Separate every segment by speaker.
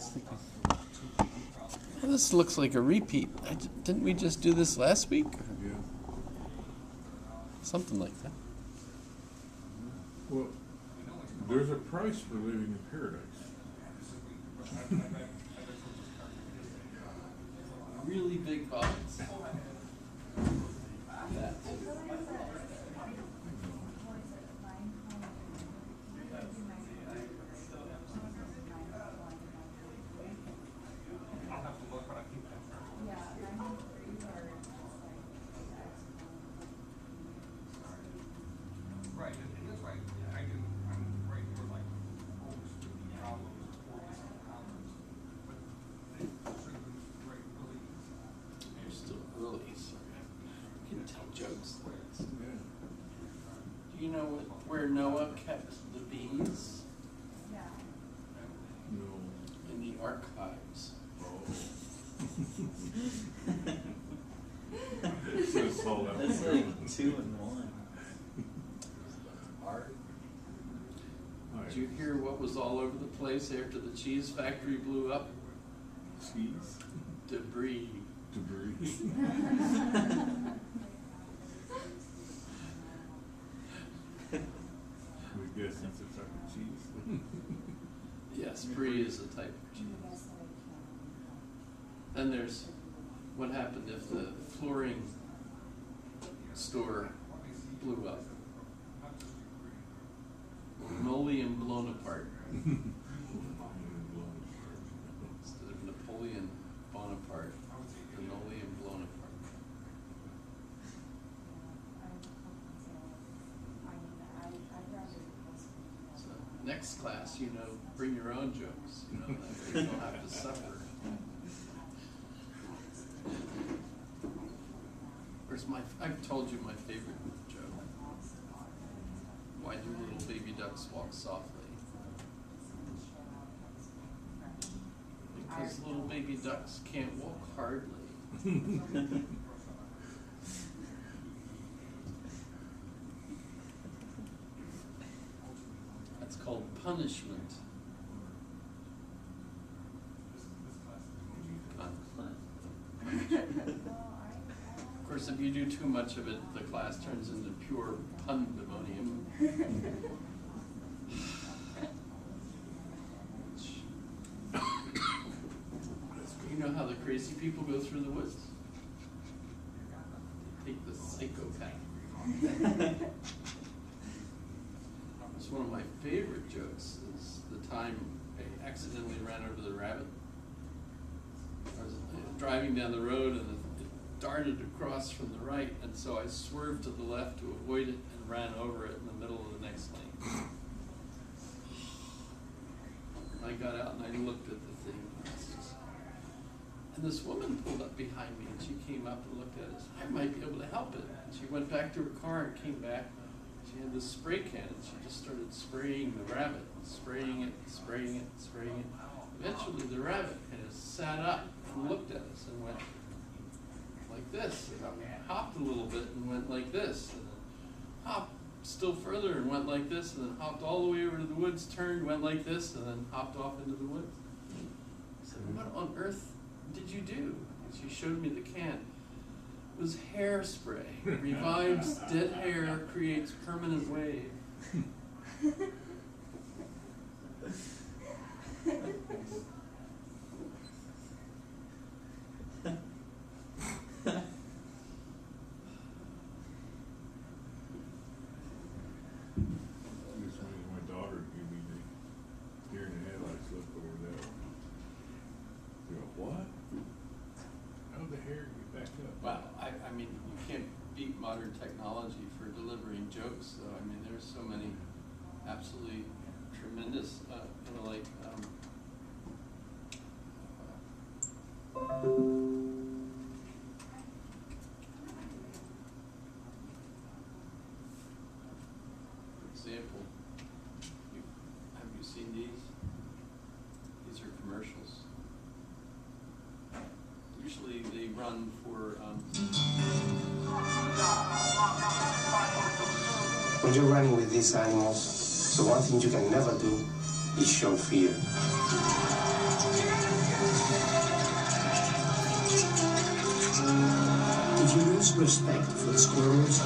Speaker 1: thinking.
Speaker 2: This looks like a repeat. Didn't we just do this last week?
Speaker 1: Yeah.
Speaker 2: Something like that.
Speaker 1: Well, there's a price for living in paradise.
Speaker 2: Really big box. That. You're still early, so you can tell jokes.
Speaker 1: Yeah.
Speaker 2: Do you know where Noah kept the bees?
Speaker 1: No.
Speaker 2: In the archives.
Speaker 1: Oh. That's all that
Speaker 3: That's
Speaker 1: was.
Speaker 3: like 2 in 1. Art.
Speaker 2: Did you hear what was all over the place after the cheese factory blew up?
Speaker 1: Cheese?
Speaker 2: Debris.
Speaker 1: Debris. We guess it's a type of cheese.
Speaker 2: Yes, brie is a type of cheese. Then there's what happened if the flooring store blew up. Linoleum blown apart. Instead of Napoleon Bonaparte, linoleum blown apart. So next class, bring your own jokes. That way you don't have to suffer. I've told you my favorite joke. Why do little baby ducks walk softly? Because little baby ducks can't walk hardly. That's called punishment. Of course, if you do too much of it, the class turns into pure pandemonium. You know how the crazy people go through the woods? They take the psychopath. It's one of my favorite jokes is the time I accidentally ran over the rabbit. I was driving down the road and it darted across from the right, and so I swerved to the left to avoid it and ran over it in the middle of the next lane. I got out and I looked at the thing, and this woman pulled up behind me and she came up and looked at it. I might be able to help it. She went back to her car and came back. She had this spray can and she just started spraying the rabbit, spraying it, spraying it, spraying it. Eventually the rabbit kind of sat up and looked at us and went like this, and hopped a little bit and went like this, and then hopped still further and went like this, and then hopped all the way over to the woods, turned, went like this, and then hopped off into the woods. I said, what on earth did you do? And she showed me the can. It was hairspray. Revives dead hair, creates permanent wave.
Speaker 1: This one is my daughter gave me the deer in the headlights look over there. You go, what? How'd the hair get back up?
Speaker 2: Wow, I mean, you can't beat modern technology for delivering jokes, though. I mean, there's so many absolutely tremendous, for example, have you seen these? These are commercials. Usually they run for
Speaker 4: When you're running with these animals, the one thing you can never do is show fear. lose respect for the squirrels,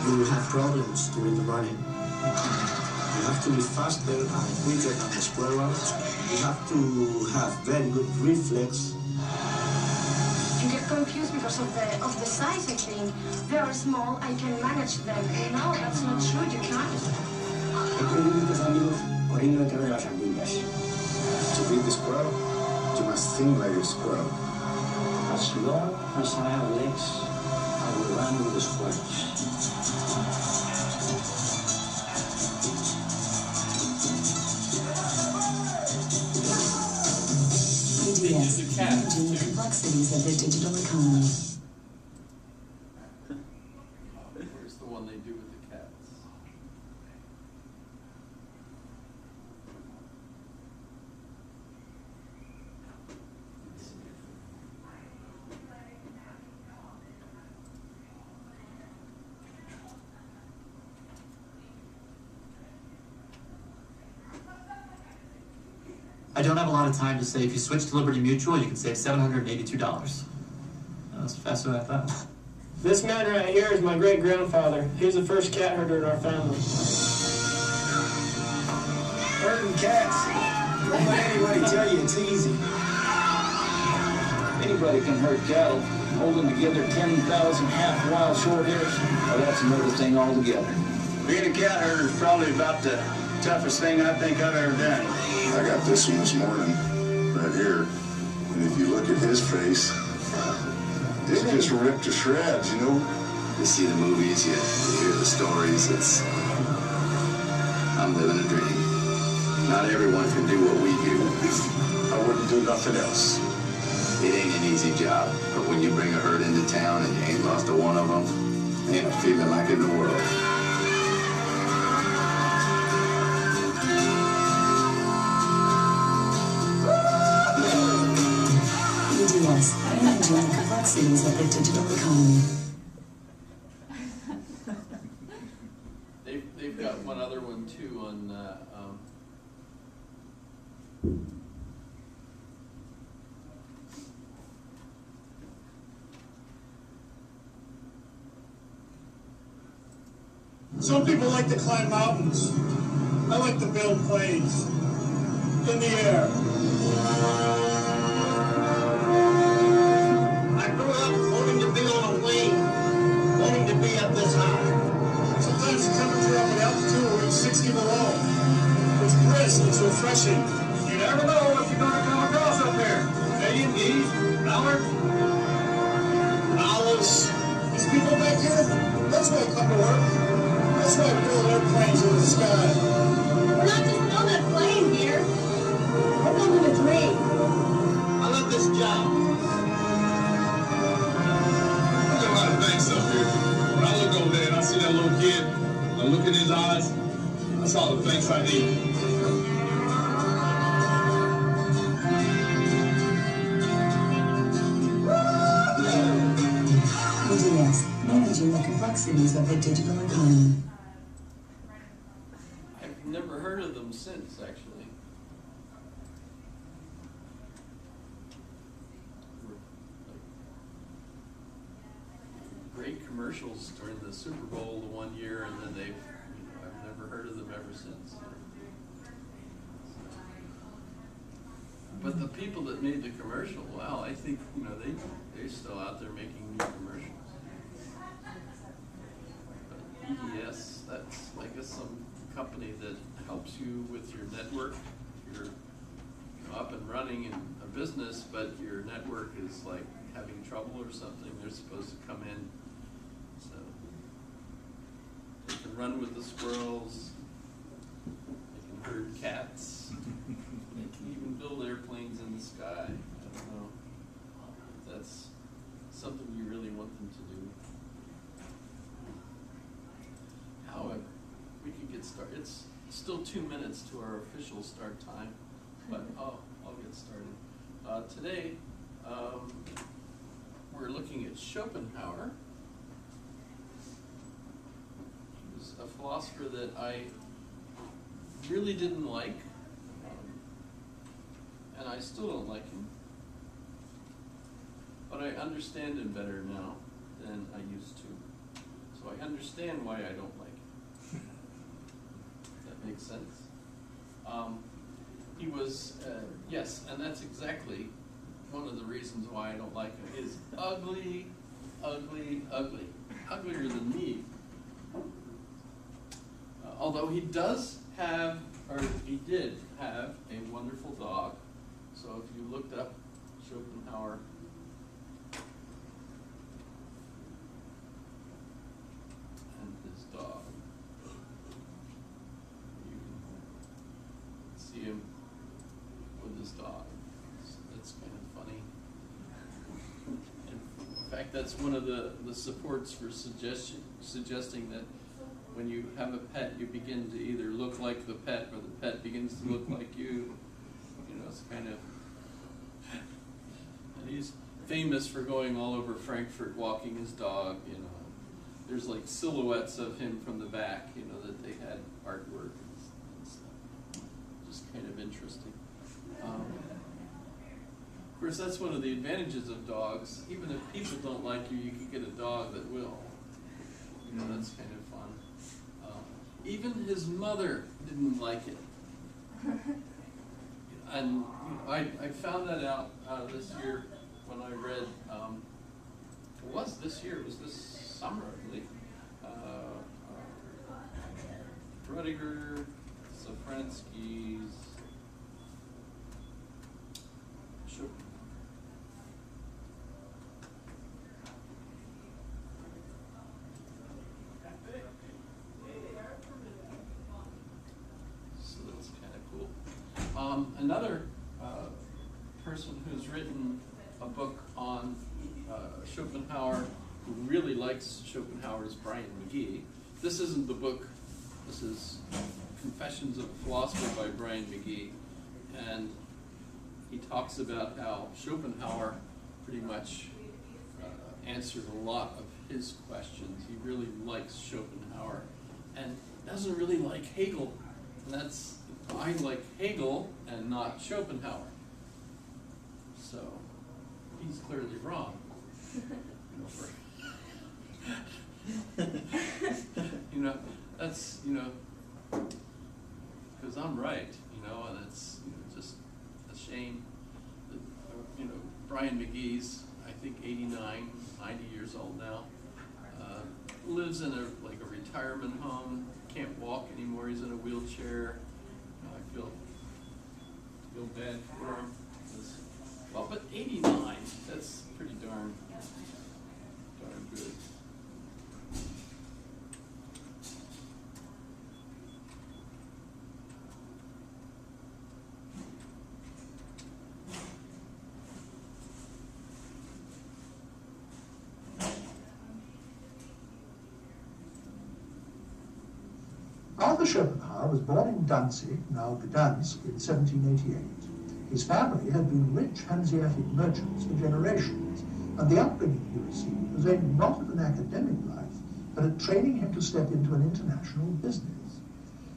Speaker 4: you will have problems during the running. You have to be faster and quicker than the squirrels. You have to have very good reflex.
Speaker 3: You get confused because of the size, I think. They are small, I can manage them. No, that's not true, you can't.
Speaker 4: Queridos amigos, corriendo detrás de las ardillas. To beat the squirrel, you must think like a squirrel. As long as I have legs, I will run with the squirrels.
Speaker 5: Yes,
Speaker 2: The cat,
Speaker 5: managing the
Speaker 2: too.
Speaker 5: complexities of the digital economy.
Speaker 2: Where's the one they do with the cats?
Speaker 6: I don't have a lot of time to say if you switch to Liberty Mutual, you can save $782. That's faster than I thought.
Speaker 7: This man right here is my great-grandfather. He was the first cat herder in our family.
Speaker 4: Herding cats. Don't let anybody tell you it's easy.
Speaker 8: Anybody can herd cattle, holding together 10,000 half-wild short hairs. Well, that's another thing altogether.
Speaker 9: Being a cat herder is probably about the toughest thing I think I've ever done.
Speaker 10: I got this one this morning, right here, and if you look at his face, it's just ripped to shreds, you know?
Speaker 9: You see the movies, you hear the stories, I'm living a dream. Not everyone can do what we do.
Speaker 10: I wouldn't do nothing else.
Speaker 9: It ain't an easy job, but when you bring a herd into town and you ain't lost a one of them, ain't a feeling like it in the world.
Speaker 5: EDS, managing the complexities of the digital economy.
Speaker 2: They've got one other one too on,
Speaker 11: Some people like to climb mountains. I like to build planes in the air. I grew up wanting to be on a wing, wanting to be up this high. Sometimes the temperature up at altitude is 60 below. It's brisk, it's refreshing. You never know what you're going to come across up here. Canadian geese, mallards, owls. These people back here, that's why I come to work. That's why I build airplanes in the sky. We're not just building a plane here. We're building a dream. I love this job. There's a lot of things up here. When I look over there and I see that little kid, I look in his eyes, that's all the things I need.
Speaker 5: EDS, managing the complexities of the digital economy.
Speaker 2: I've never heard of them since, actually. Great commercials during the Super Bowl the one year, and then I've never heard of them ever since. But the people that made the commercial, wow, I think, they're still out there making new commercials. But EDS, that's, I guess, some company that helps you with your network. You're up and running in a business, but your network is like having trouble or something, they're supposed to come in. So they can run with the squirrels, they can herd cats, they can even build airplanes in the sky. I don't know if that's something you really want them to do. However, we can get started. It's still 2 minutes to our official start time, but I'll get started. Today, we're looking at Schopenhauer. He was a philosopher that I really didn't like, and I still don't like him, but I understand him better now than I used to. So I understand why I don't like it. Does that make sense? He was, yes, and that's exactly one of the reasons why I don't like him. He is ugly, ugly, ugly. Uglier than me. Although he does have, or he did have, a wonderful dog. So if you looked up Schopenhauer, and his dog, you can see him with his dog. That's kind of funny. In fact, that's one of the supports for suggesting that when you have a pet, you begin to either look like the pet or the pet begins to look like you. You know, it's kind of... And he's famous for going all over Frankfurt walking his dog, you know. There's like silhouettes of him from the back, you know, that they had artwork and stuff. Just kind of interesting. Of course, that's one of the advantages of dogs. Even if people don't like you, you can get a dog that will. You know, that's kind of fun. Even his mother didn't like it. And you know, I found that out this year when I read, it was this year, it was this summer, I believe. Rudiger Safransky's another person who's written a book on Schopenhauer, who really likes Schopenhauer, is Brian McGee. This isn't the book, this is Confessions of a Philosopher by Brian McGee. And he talks about how Schopenhauer pretty much answered a lot of his questions. He really likes Schopenhauer and doesn't really like Hegel. And that's, I like Hegel and not Schopenhauer. So he's clearly wrong. You know, that's, you know, because I'm right, you know, and it's, you know, just a shame that, you know, Brian McGee's, I think 89, 90 years old now, lives in a retirement home, can't walk anymore, he's in a wheelchair. I feel bad for him. Well, but 89, that's pretty darn good.
Speaker 12: Arthur Schopenhauer was born in Danzig, now Gdansk, in 1788. His family had been rich Hanseatic merchants for generations, and the upbringing he received was aimed not at an academic life, but at training him to step into an international business.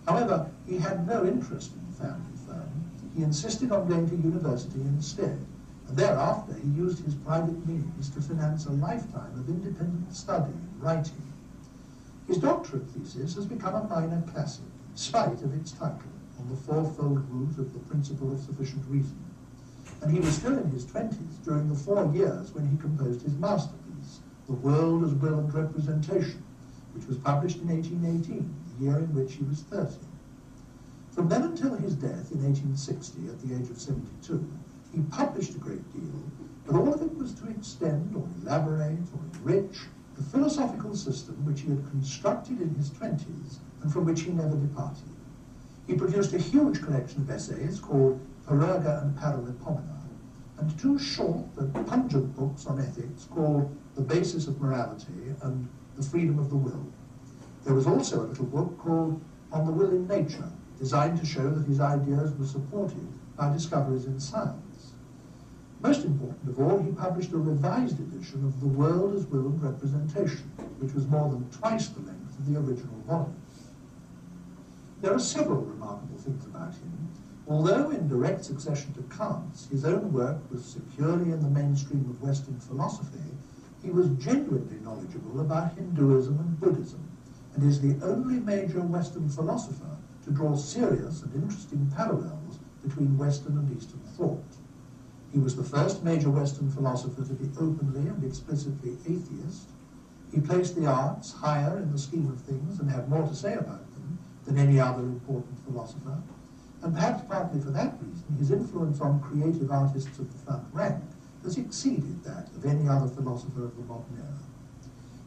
Speaker 12: However, he had no interest in the family firm. He insisted on going to university instead, and thereafter he used his private means to finance a lifetime of independent study and writing. His doctorate thesis has become a minor classic, in spite of its title, On the Fourfold Root of the Principle of Sufficient Reason. And he was still in his 20s during the 4 years when he composed his masterpiece, The World as Will and Representation, which was published in 1818, the year in which he was 30. From then until his death in 1860, at the age of 72, he published a great deal, but all of it was to extend or elaborate or enrich the philosophical system which he had constructed in his 20s and from which he never departed. He produced a huge collection of essays called Parerga and Paralipomena, and 2 short but pungent books on ethics called The Basis of Morality and The Freedom of the Will. There was also a little book called On the Will in Nature, designed to show that his ideas were supported by discoveries in science. Most important of all, he published a revised edition of The World as Will and Representation, which was more than twice the length of the original volume. There are several remarkable things about him. Although in direct succession to Kant's, his own work was securely in the mainstream of Western philosophy, he was genuinely knowledgeable about Hinduism and Buddhism, and is the only major Western philosopher to draw serious and interesting parallels between Western and Eastern thought. He was the first major Western philosopher to be openly and explicitly atheist. He placed the arts higher in the scheme of things and had more to say about them than any other important philosopher. And perhaps partly for that reason, his influence on creative artists of the front rank has exceeded that of any other philosopher of the modern era.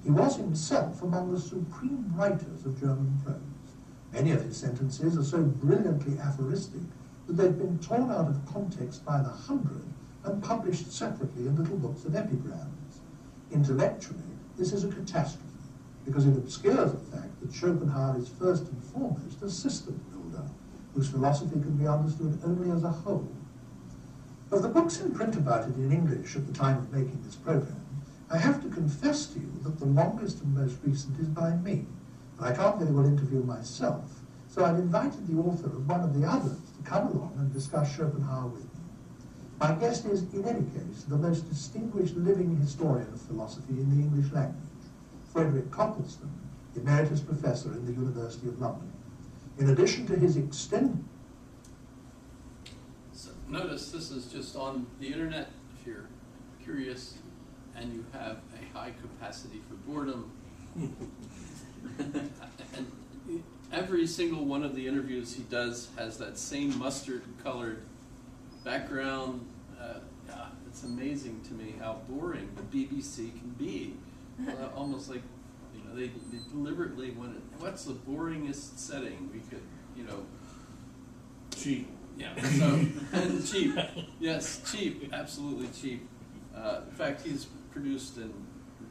Speaker 12: He was himself among the supreme writers of German prose. Many of his sentences are so brilliantly aphoristic that they've been torn out of context by the hundred and published separately in little books of epigrams. Intellectually, this is a catastrophe, because it obscures the fact that Schopenhauer is first and foremost a system builder, whose philosophy can be understood only as a whole. Of the books in print about it in English at the time of making this program, I have to confess to you that the longest and most recent is by me, but I can't very well interview myself, so I've invited the author of one of the others to come along and discuss Schopenhauer with me. My guest is, in any case, the most distinguished living historian of philosophy in the English language, Frederick Copleston, Emeritus Professor in the University of London. In addition to his extended...
Speaker 2: So notice this is just on the internet if you're curious and you have a high capacity for boredom. And every single one of the interviews he does has that same mustard-colored background. It's amazing to me how boring the BBC can be. Almost like, you know, they deliberately want it. What's the boringest setting we could, you know?
Speaker 1: Cheap.
Speaker 2: Yeah. So and cheap. Yes, cheap. Absolutely cheap. In fact, he's produced and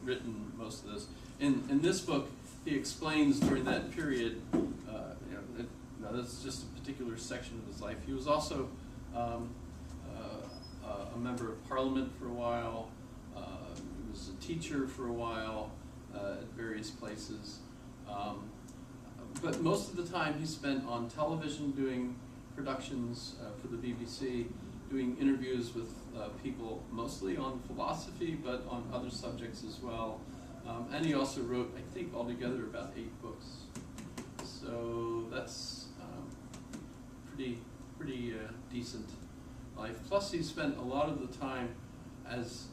Speaker 2: written most of this. In this book, he explains during that period. That's just a particular section of his life. He was also a member of Parliament for a while. He was a teacher for a while at various places. But most of the time he spent on television doing productions for the BBC, doing interviews with people mostly on philosophy, but on other subjects as well. And he also wrote, I think, altogether about 8 books. So that's pretty decent life. Plus, he spent a lot of the time, as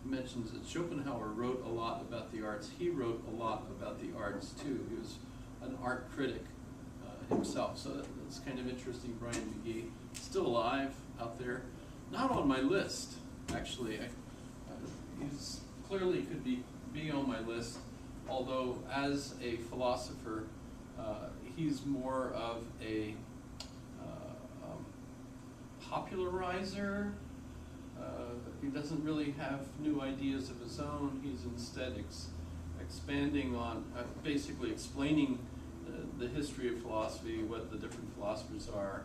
Speaker 2: mentions that Schopenhauer wrote a lot about the arts. He wrote a lot about the arts too. He was an art critic himself. So that's kind of interesting. Brian McGee, still alive out there, not on my list actually. He's clearly could be on my list, although as a philosopher, he's more of a popularizer. He doesn't really have new ideas of his own. He's instead expanding on, basically explaining the history of philosophy, what the different philosophers are.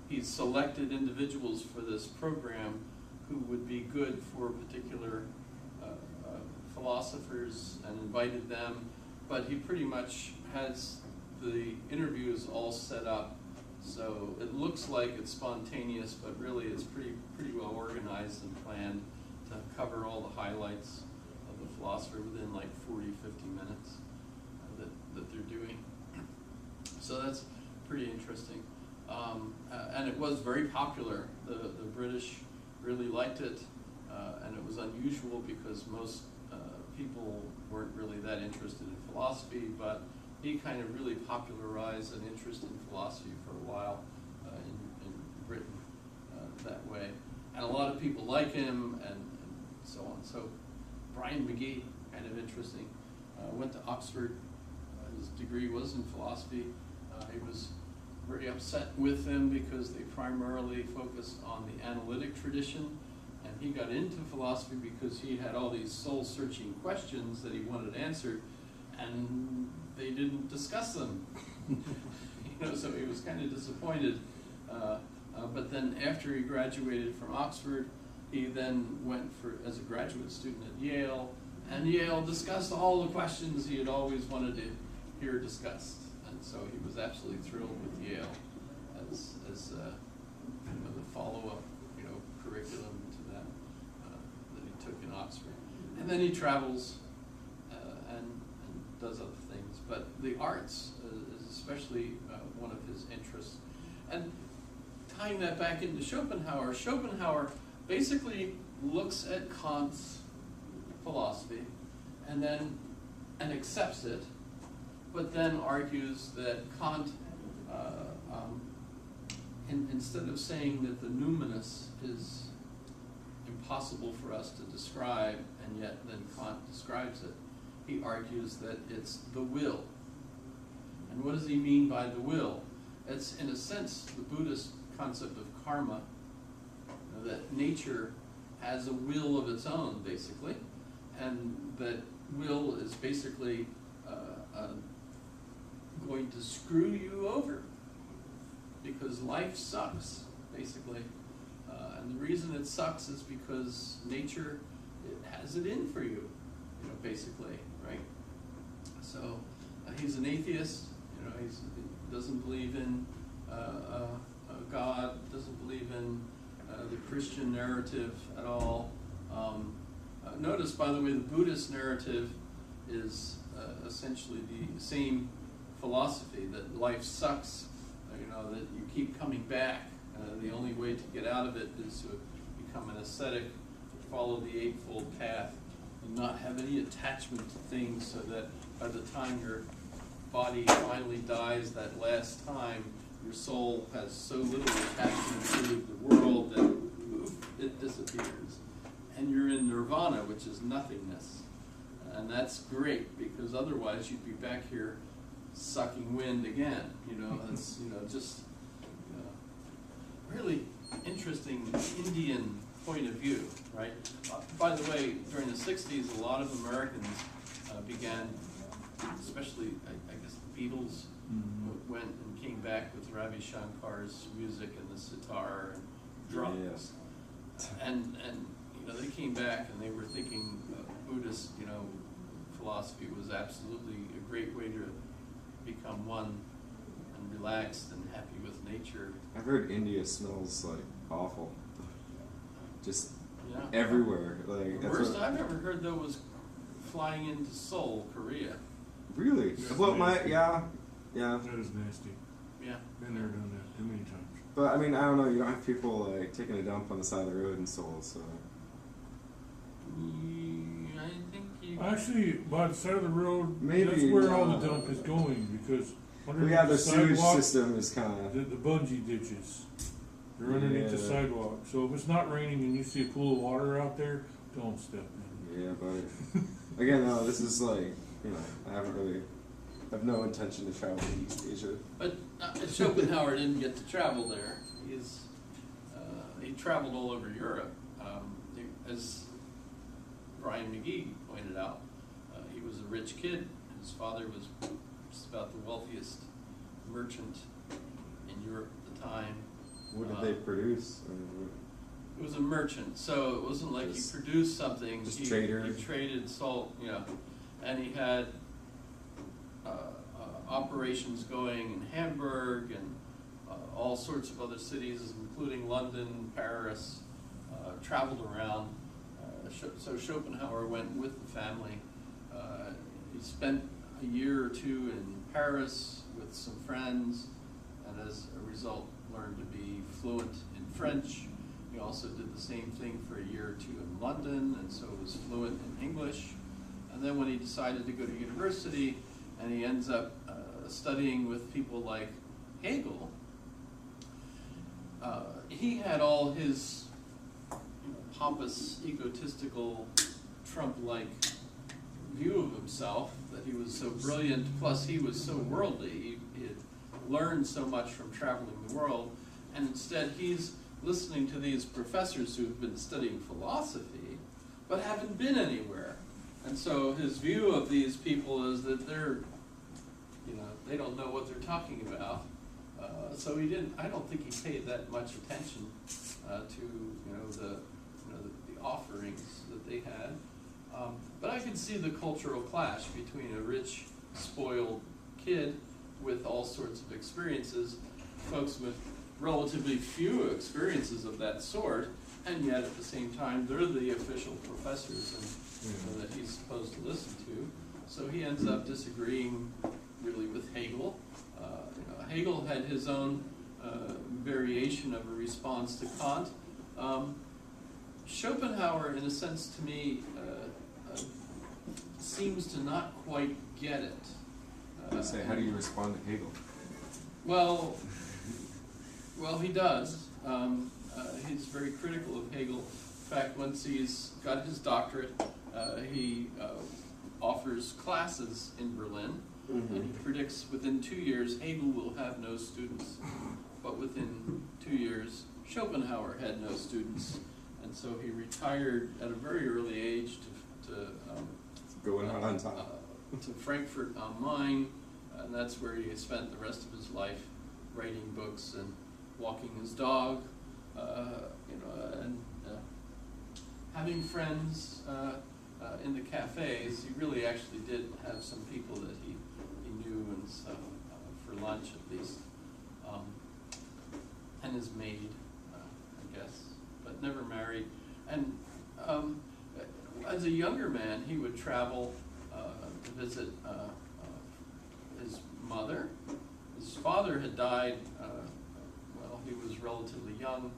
Speaker 2: He's selected individuals for this program who would be good for particular philosophers and invited them, but he pretty much has the interviews all set up, so it looks like it's spontaneous, but really it's pretty well organized and planned to cover all the highlights of the philosopher within like 40, 50 minutes that they're doing. So that's pretty interesting. And it was very popular. The British really liked it, and it was unusual because most people weren't really that interested in philosophy, but he kind of really popularized an interest in philosophy for a while in Britain that way. And a lot of people like him and so on. So Brian McGee, kind of interesting. Went to Oxford. His degree was in philosophy. He was very upset with them because they primarily focused on the analytic tradition, and he got into philosophy because he had all these soul-searching questions that he wanted answered, and they didn't discuss them. So he was kind of disappointed. But then after he graduated from Oxford, he then went as a graduate student at Yale, and Yale discussed all the questions he had always wanted to hear discussed. And so he was absolutely thrilled with Yale as kind of the follow-up, curriculum to that he took in Oxford. then he travels and does other things. But the arts is especially one of his interests. And tying that back into Schopenhauer basically looks at Kant's philosophy and accepts it, but then argues that Kant, instead of saying that the numinous is impossible for us to describe, and yet then Kant describes it, he argues that it's the will. And what does he mean by the will? It's, in a sense, the Buddhist concept of karma, that nature has a will of its own, basically, and that will is basically going to screw you over because life sucks, basically. And the reason it sucks is because nature, it has it in for you, basically, right? So he's an atheist, he doesn't believe in God, doesn't believe in the Christian narrative at all. Notice, by the way, the Buddhist narrative is essentially the same philosophy, that life sucks, that you keep coming back. The only way to get out of it is to become an ascetic, follow the Eightfold Path, and not have any attachment to things, so that by the time your body finally dies that last time, your soul has so little attachment to the world that it disappears. And you're in nirvana, which is nothingness. And that's great, because otherwise you'd be back here sucking wind again. It's just really interesting Indian point of view, right? By the way, during the 60s, a lot of Americans began, especially, I guess, the Beatles went and came back with Ravi Shankar's music and the sitar and drums. Yes. And they came back and they were thinking Buddhist, philosophy was absolutely a great way to become one and relaxed and happy with nature.
Speaker 13: I've heard India smells like awful. Just everywhere. Like
Speaker 2: the worst I've ever heard though was flying into Seoul, Korea.
Speaker 13: Really? Well, yeah.
Speaker 1: That is nasty.
Speaker 2: Yeah.
Speaker 1: Been there, done that too many times.
Speaker 13: But I mean, I don't know. You don't have people like taking a dump on the side of the road in Seoul, so.
Speaker 2: I think you.
Speaker 1: Actually, by the side of the road,
Speaker 13: maybe
Speaker 1: that's where all the dump is going, because
Speaker 13: the sewage system is kind of
Speaker 1: the bungee ditches. They're underneath the sidewalk. So if it's not raining and you see a pool of water out there, don't step in.
Speaker 13: Yeah, but again, no, this is like, I have no intention to travel to East Asia.
Speaker 2: But Schopenhauer didn't get to travel there. He traveled all over Europe. As Brian McGee pointed out, he was a rich kid. His father was just about the wealthiest merchant in Europe at the time.
Speaker 13: What did they produce?
Speaker 2: It was a merchant, so it wasn't like he produced something.
Speaker 13: Just
Speaker 2: he traded salt, and he had operations going in Hamburg and all sorts of other cities, including London, Paris. Traveled around. So Schopenhauer went with the family. He spent a year or two in Paris with some friends, and as a result learned to be fluent in French. He also did the same thing for a year or two in London, and so was fluent in English. And then when he decided to go to university, and he ends up studying with people like Hegel, he had all his pompous, egotistical, Trump-like view of himself, that he was so brilliant, plus he was so worldly. He had learned so much from traveling the world, and instead he's listening to these professors who've been studying philosophy, but haven't been anywhere. And so his view of these people is that they're, they don't know what they're talking about. So I don't think he paid that much attention to, the offerings that they had. But I could see the cultural clash between a rich, spoiled kid with all sorts of experiences, folks with relatively few experiences of that sort, and yet at the same time, they're the official professors and that he's supposed to listen to. So he ends up disagreeing really with Hegel. Hegel had his own variation of a response to Kant. Schopenhauer, in a sense, to me, seems to not quite get it.
Speaker 13: How do you respond to Hegel?
Speaker 2: Well, he does. He's very critical of Hegel. In fact, once he's got his doctorate, he offers classes in Berlin, and he predicts within 2 years Hegel will have no students. But within 2 years, Schopenhauer had no students, and so he retired at a very early age
Speaker 13: going out on top
Speaker 2: to Frankfurt am Main, and that's where he spent the rest of his life writing books and walking his dog, and having friends in the cafes. He really actually did have some people that he knew and stuff for lunch at least, and his maid, I guess, but never married. And as a younger man, he would travel to visit his mother. His father had died, he was relatively young,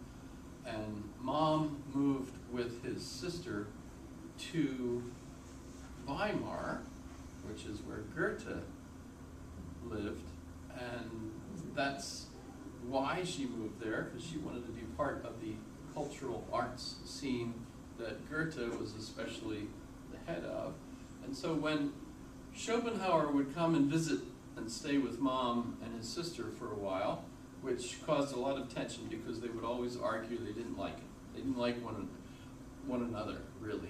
Speaker 2: and Mom moved with his sister to Weimar, which is where Goethe lived, and that's why she moved there, because she wanted to be part of the cultural arts scene that Goethe was especially the head of. And so when Schopenhauer would come and visit and stay with Mom and his sister for a while, which caused a lot of tension because they would always argue they didn't like it. They didn't like one another, really.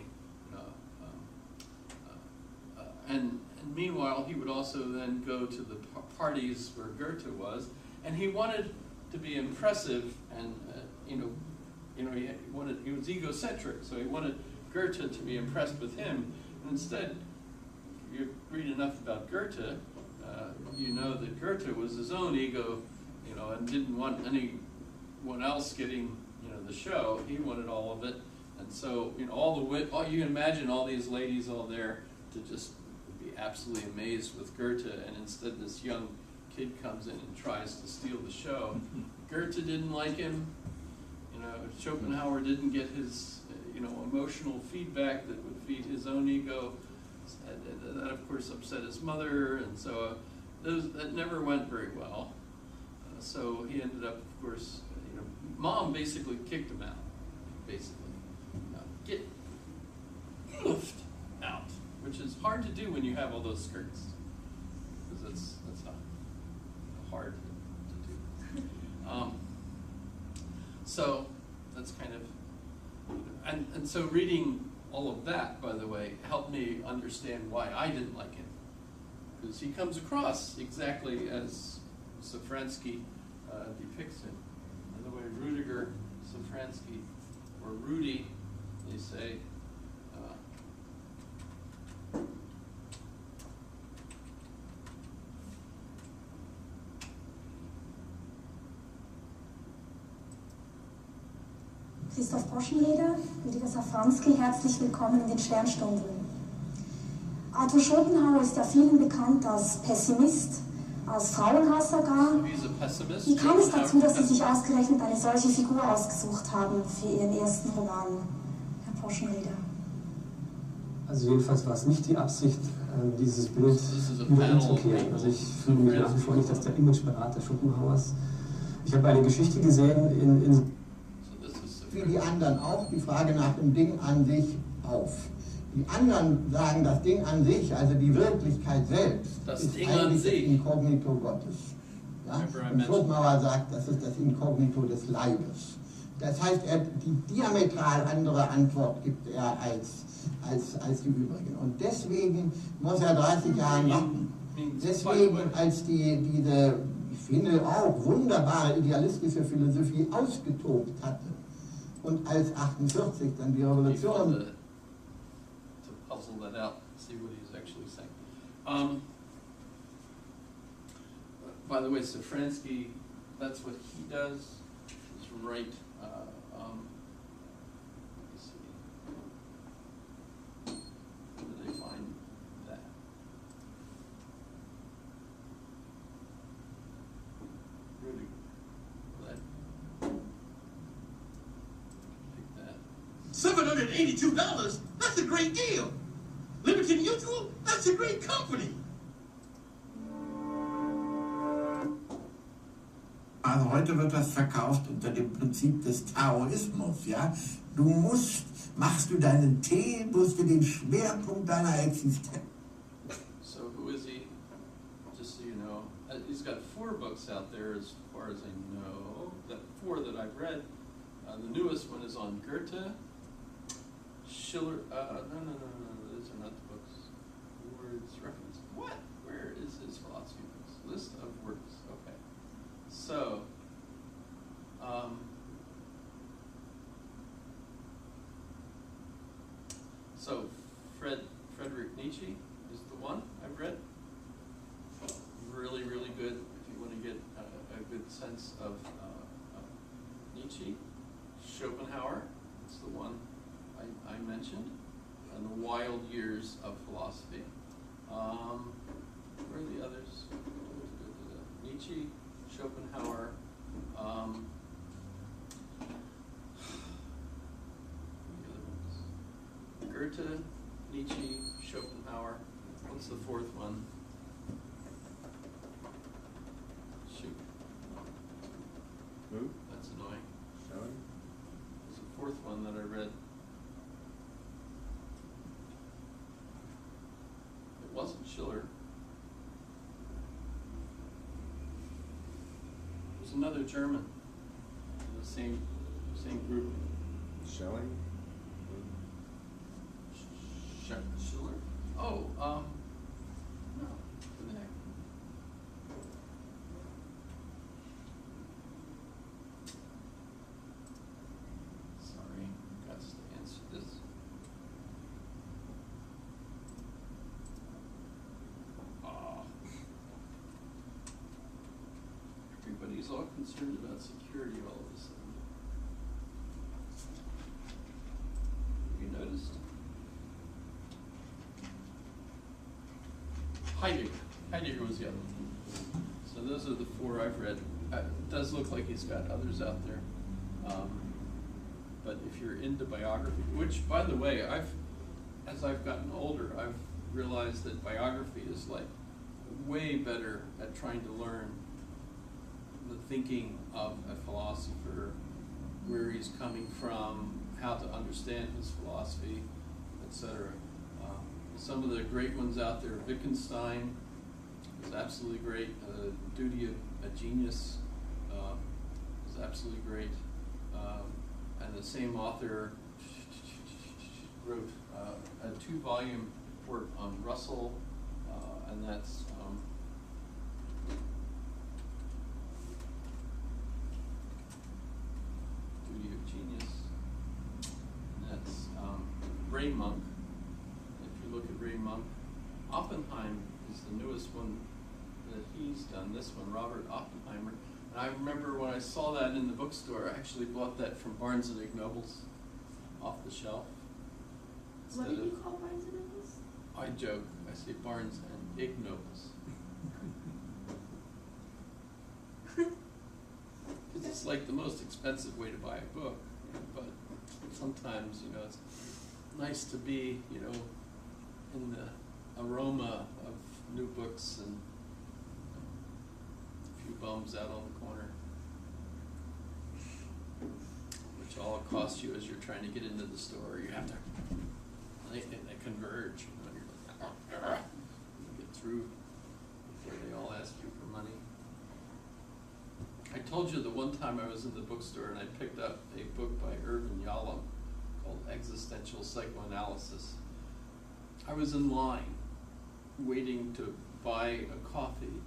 Speaker 2: And meanwhile, he would also then go to the parties where Goethe was, and he wanted to be impressive, and he was egocentric, so he wanted Goethe to be impressed with him. And instead, if you read enough about Goethe, you know that Goethe was his own ego, and didn't want anyone else getting, the show. He wanted all of it, and so you can imagine all these ladies all there to just be absolutely amazed with Goethe, and instead this young kid comes in and tries to steal the show. Goethe didn't like him. Schopenhauer didn't get his, emotional feedback that would feed his own ego. And that, of course, upset his mother, and so that never went very well. So he ended up, of course, Mom basically kicked him out. Get oofed out, which is hard to do when you have all those skirts, because that's not hard to do. So that's kind of, and so reading all of that, by the way, helped me understand why I didn't like him, because he comes across exactly as Safransky depicts him. By the way, Rudiger Safransky, or Rudy, they say,
Speaker 14: Christoph Poschenjeder, Rüdiger Safransky, herzlich willkommen in den Sternstunden. Arthur Schopenhauer ist ja vielen bekannt als Pessimist, als Frauenhasser gar. Wie kam es dazu, dass Sie sich ausgerechnet eine solche Figur ausgesucht haben für Ihren ersten Roman, Herr Poschenjeder?
Speaker 15: Also jedenfalls war es nicht die Absicht, dieses Bild wieder umzukehren. Also ich fühle mich nach wie vor nicht als der Imageberater Schopenhauers. Ich habe eine Geschichte gesehen
Speaker 16: wie die anderen auch, die Frage nach dem Ding an sich auf. Die anderen sagen, das Ding an sich, also die Wirklichkeit selbst, ist eigentlich das Inkognito Gottes. Ja? Und Schopenhauer sagt, das ist das Inkognito des Leibes. Das heißt, die diametral andere Antwort gibt er als die übrigen. Und deswegen muss er 30 Jahre warten. Deswegen, als diese, ich finde auch, wunderbare idealistische Philosophie ausgetobt hatte, und als 48 dann die Revolution.
Speaker 2: To puzzle that out, see what he's actually saying. By the way, Safransky, that's what he does, is write
Speaker 11: $782? That's a great deal. Liberty Mutual? That's a great company.
Speaker 17: Also heute wird das verkauft unter dem Prinzip des Taoismus, ja. Machst du deinen Tee, musst du den Schwerpunkt deiner Existenz.
Speaker 2: So who is he? Just so you know, he's got 4 books out there as far as I know. The 4 that I've read. The newest one is on Goethe, Schiller. No, those are not the books. Words, reference. What? Where is his philosophy books? List of works. Okay. So, Friedrich Nietzsche is the one I've read. Really, really good if you want to get a good sense of Nietzsche. Schopenhauer, that's the one I mentioned, and the Wild Years of Philosophy. Where are the others? Nietzsche, Schopenhauer, Goethe, Nietzsche, Schopenhauer. What's the 4th one? Shoot.
Speaker 13: Who?
Speaker 2: That's annoying.
Speaker 13: Shelley?
Speaker 2: There's a 4th one that I read. It wasn't Schiller. It was another German. The same group.
Speaker 13: Shelley?
Speaker 2: Schiller? Oh, no. Who the heck? Sorry, got to answer this. Everybody's all concerned about security all of a sudden. Have you noticed? Heidegger was the other one. So those are the 4 I've read. It does look like he's got others out there. But if you're into biography, which, by the way, as I've gotten older, I've realized that biography is like way better at trying to learn the thinking of a philosopher, where he's coming from, how to understand his philosophy, etc. Some of the great ones out there, Wittgenstein is absolutely great. Duty of a Genius is absolutely great. And the same author wrote a 2-volume work on Russell, and that's Duty of Genius. And that's Ray Monk. Look at Ray Monk. Oppenheim is the newest one that he's done, this one, Robert Oppenheimer. And I remember when I saw that in the bookstore, I actually bought that from Barnes & Noble's off the shelf.
Speaker 18: What do you call Barnes & Noble's?
Speaker 2: I joke, I say Barnes & Ignoble's. Because it's like the most expensive way to buy a book, but sometimes, it's nice to be, in the aroma of new books and a few bums out on the corner, which all cost you as you're trying to get into the store. You have to, they converge. You're like, you get through before they all ask you for money. I told you the one time I was in the bookstore and I picked up a book by Irvin Yalom called Existential Psychoanalysis. I was in line waiting to buy a coffee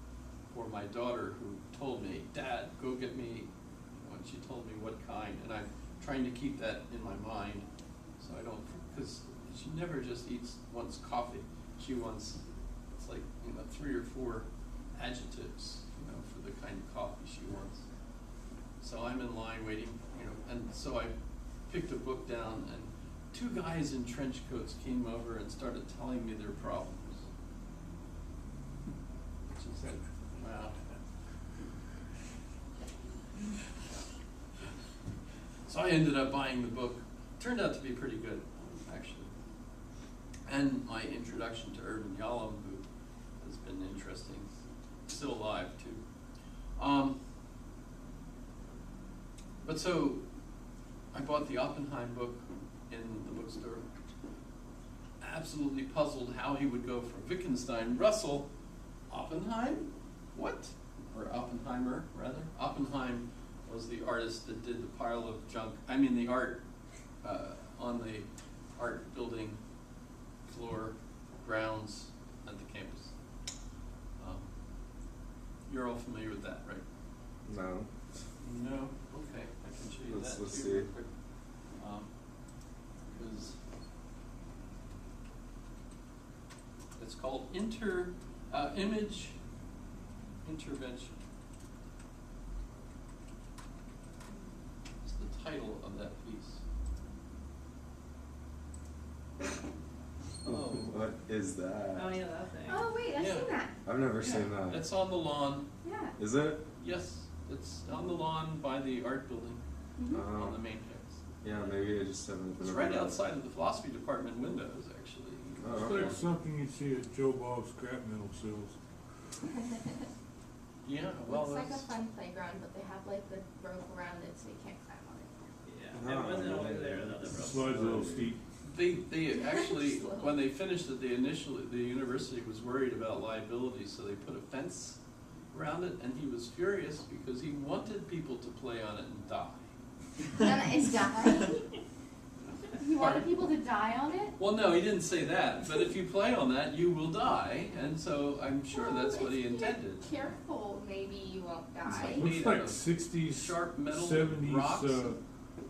Speaker 2: for my daughter, who told me, "Dad, go get me," and she told me what kind, and I'm trying to keep that in my mind so I don't, because she never just wants coffee. She wants, it's like, 3 or 4 adjectives, for the kind of coffee she wants. So I'm in line waiting, and so I picked a book down, and 2 guys in trench coats came over and started telling me their problems. Which is like, wow. So I ended up buying the book, turned out to be pretty good, actually. And my introduction to Irvin Yalom, who has been interesting, still alive too. But so I bought the Oppenheim book in the bookstore. Absolutely puzzled how he would go from Wittgenstein, Russell, Oppenheim? What? Or Oppenheimer, rather. Oppenheim was the artist that did the pile of junk, the art on the art building floor grounds at the campus. You're all familiar with that, right?
Speaker 13: No.
Speaker 2: No? Okay, I can show you that.
Speaker 13: Let's
Speaker 2: too
Speaker 13: see.
Speaker 2: real quick. Because it's called Image Intervention. It's the title of that piece.
Speaker 13: Oh, what is that?
Speaker 18: Oh yeah, that thing.
Speaker 3: Oh wait, I've
Speaker 2: Yeah.
Speaker 3: seen that.
Speaker 13: I've never seen that.
Speaker 2: It's on the lawn.
Speaker 3: Yeah.
Speaker 13: Is it?
Speaker 2: Yes, it's on the lawn by the art building on the main campus.
Speaker 13: Yeah, maybe I just haven't.
Speaker 2: It's right outside of the philosophy department windows, actually.
Speaker 13: Oh,
Speaker 1: It's
Speaker 13: okay.
Speaker 1: like something you'd see at Joe Bob's scrap metal sales.
Speaker 2: Yeah, well,
Speaker 18: It's like a
Speaker 2: that's,
Speaker 18: fun playground, but they have like the rope around it so you can't climb on it.
Speaker 7: Yeah, it wasn't always there though. The
Speaker 1: Slides a little steep.
Speaker 2: they actually, when they finished it, the university was worried about liability, so they put a fence around it, and he was furious because he wanted people to play on it and die.
Speaker 18: And die? You wanted people to die on it?
Speaker 2: Well, no, he didn't say that, but if you play on that, you will die, and so I'm sure that's what he intended.
Speaker 18: If you're careful, maybe you won't die.
Speaker 1: Looks like 60s,
Speaker 2: sharp metal
Speaker 1: 70s
Speaker 2: rocks.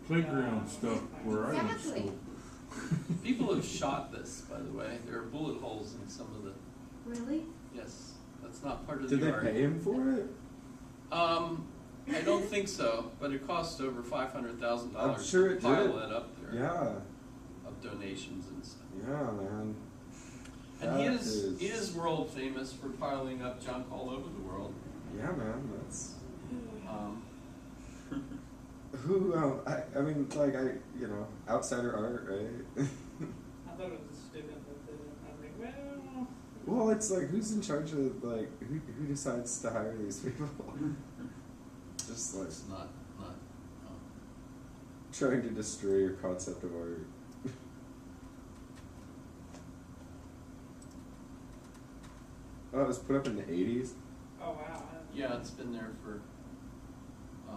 Speaker 1: playground stuff where I went to
Speaker 18: Exactly.
Speaker 1: school.
Speaker 2: People have shot this, by the way. There are bullet holes in some of the.
Speaker 18: Really?
Speaker 2: Yes, that's not part of
Speaker 13: Did
Speaker 2: the
Speaker 13: they
Speaker 2: art.
Speaker 13: pay him for it?
Speaker 2: I don't think so, but it cost over $500,000
Speaker 13: I'm sure
Speaker 2: to
Speaker 13: it
Speaker 2: pile
Speaker 13: did.
Speaker 2: that up there.
Speaker 13: Yeah.
Speaker 2: Of donations and stuff.
Speaker 13: Yeah, man.
Speaker 2: And he
Speaker 13: That
Speaker 2: is world famous for piling up junk all over the world.
Speaker 13: Yeah, man. That's.
Speaker 2: Who?
Speaker 13: I mean, like outsider art, right?
Speaker 7: I thought it was a student that did it. I was like, well.
Speaker 13: Well, it's like who's in charge of who decides to hire these people? Just like
Speaker 2: It's not.
Speaker 13: trying to destroy your concept of art. Oh, it was put up in the 80s?
Speaker 7: Oh wow.
Speaker 2: Yeah, it's been there for.
Speaker 13: A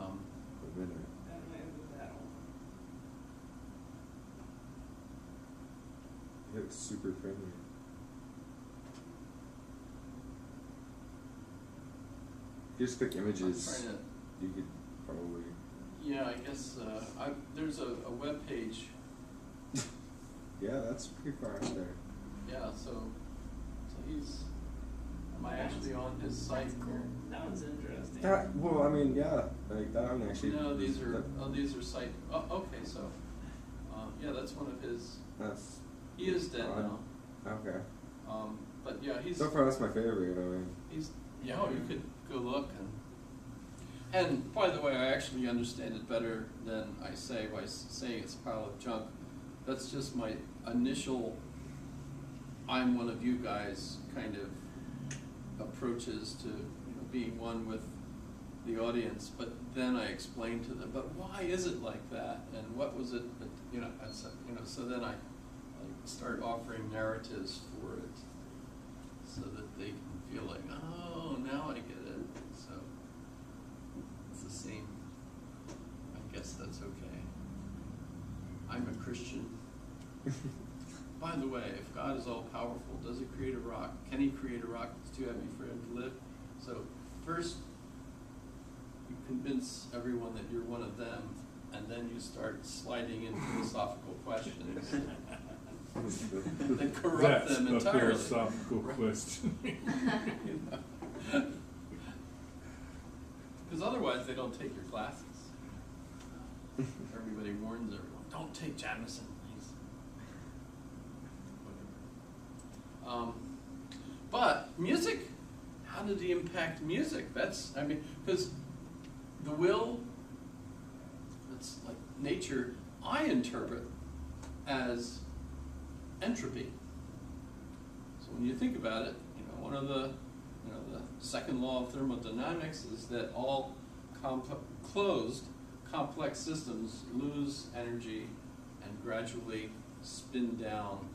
Speaker 13: minute.
Speaker 7: I don't know if it was that old.
Speaker 13: It looks super friendly. If you just click images,
Speaker 2: I'm trying to-
Speaker 13: you could probably.
Speaker 2: Yeah, I guess there's a web page.
Speaker 13: Yeah, that's pretty far out there.
Speaker 2: Yeah, so he's. Am I actually on his site here?
Speaker 7: That one's interesting.
Speaker 13: Well, I mean, yeah, like that one actually.
Speaker 2: No, these are site. Oh, okay, so yeah, that's one of his.
Speaker 13: That's.
Speaker 2: He is dead now.
Speaker 13: Okay.
Speaker 2: But yeah, he's.
Speaker 13: So far, that's my favorite. I mean.
Speaker 2: He's. Yeah, you could go look and by the way, I actually understand it better than I say by saying it's a pile of junk. That's just my initial. I'm one of you guys kind of approaches to being one with the audience, but then I explain to them, but why is it like that, and what was it that, so then I start offering narratives for it so that they can feel like, oh, now I get it. So it's the same. I guess that's okay. I'm a Christian. By the way, if God is all powerful, does he create a rock? Can he create a rock that's too heavy for him to lift? So first, you convince everyone that you're one of them, and then you start sliding into philosophical questions that corrupt them entirely.
Speaker 1: That's a philosophical question.
Speaker 2: Because otherwise, they don't take your classes. Everybody warns everyone, don't take Jamison. But music, how did he impact music? Because the will, it's like nature, I interpret as entropy. So when you think about it, one of the second law of thermodynamics is that all closed complex systems lose energy and gradually spin down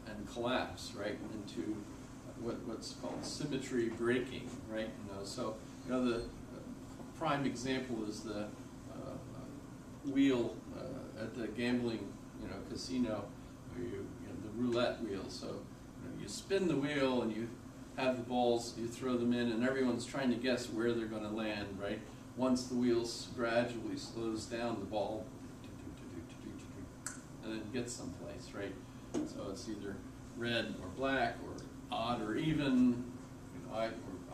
Speaker 2: and collapse, right, into what's called symmetry breaking, right? So the prime example is the wheel at the gambling casino, where the roulette wheel. So you spin the wheel and you have the balls, you throw them in, and everyone's trying to guess where they're going to land, right? Once the wheel gradually slows down, the ball and then gets someplace, right? So it's either red or black or odd or even. I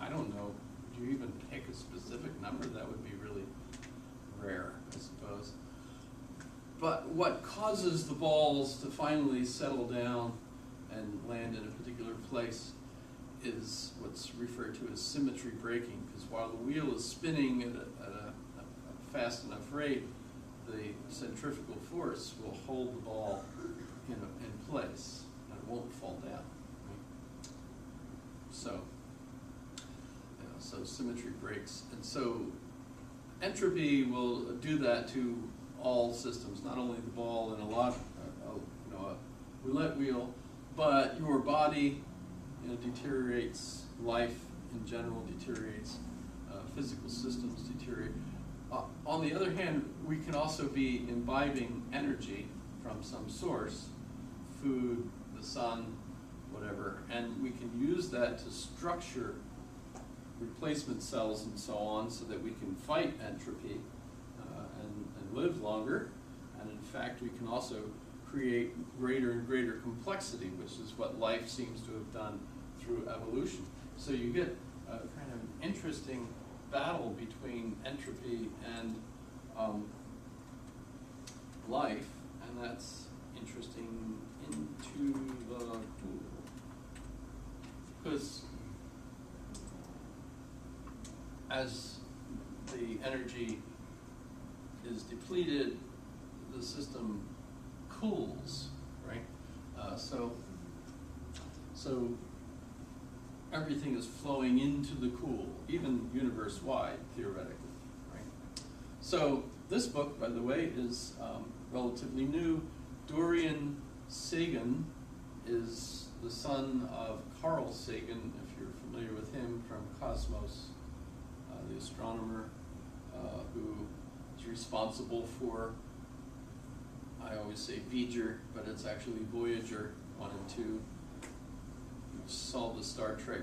Speaker 2: don't know. Would you even pick a specific number? That would be really rare, I suppose. But what causes the balls to finally settle down and land in a particular place is what's referred to as symmetry breaking, because while the wheel is spinning at a fast enough rate, the centrifugal force will hold the ball in place, and it won't fall down. Right? So symmetry breaks, and so entropy will do that to all systems, not only the ball and a roulette wheel, but your body deteriorates, life in general deteriorates, physical systems deteriorate. On the other hand, we can also be imbibing energy from some source, food, the sun, whatever, and we can use that to structure replacement cells and so on, so that we can fight entropy and live longer. And in fact, we can also create greater and greater complexity, which is what life seems to have done through evolution. So you get a kind of interesting battle between entropy and life, and that's interesting into the pool. Because as the energy is depleted, the system cools, right? So everything is flowing into the cool, even universe-wide, theoretically, right? So this book, by the way, is relatively new. Dorian Sagan is the son of Carl Sagan, if you're familiar with him, from Cosmos, the astronomer who is responsible for, I always say Voyager, but it's actually Voyager 1 and 2. You saw the Star Trek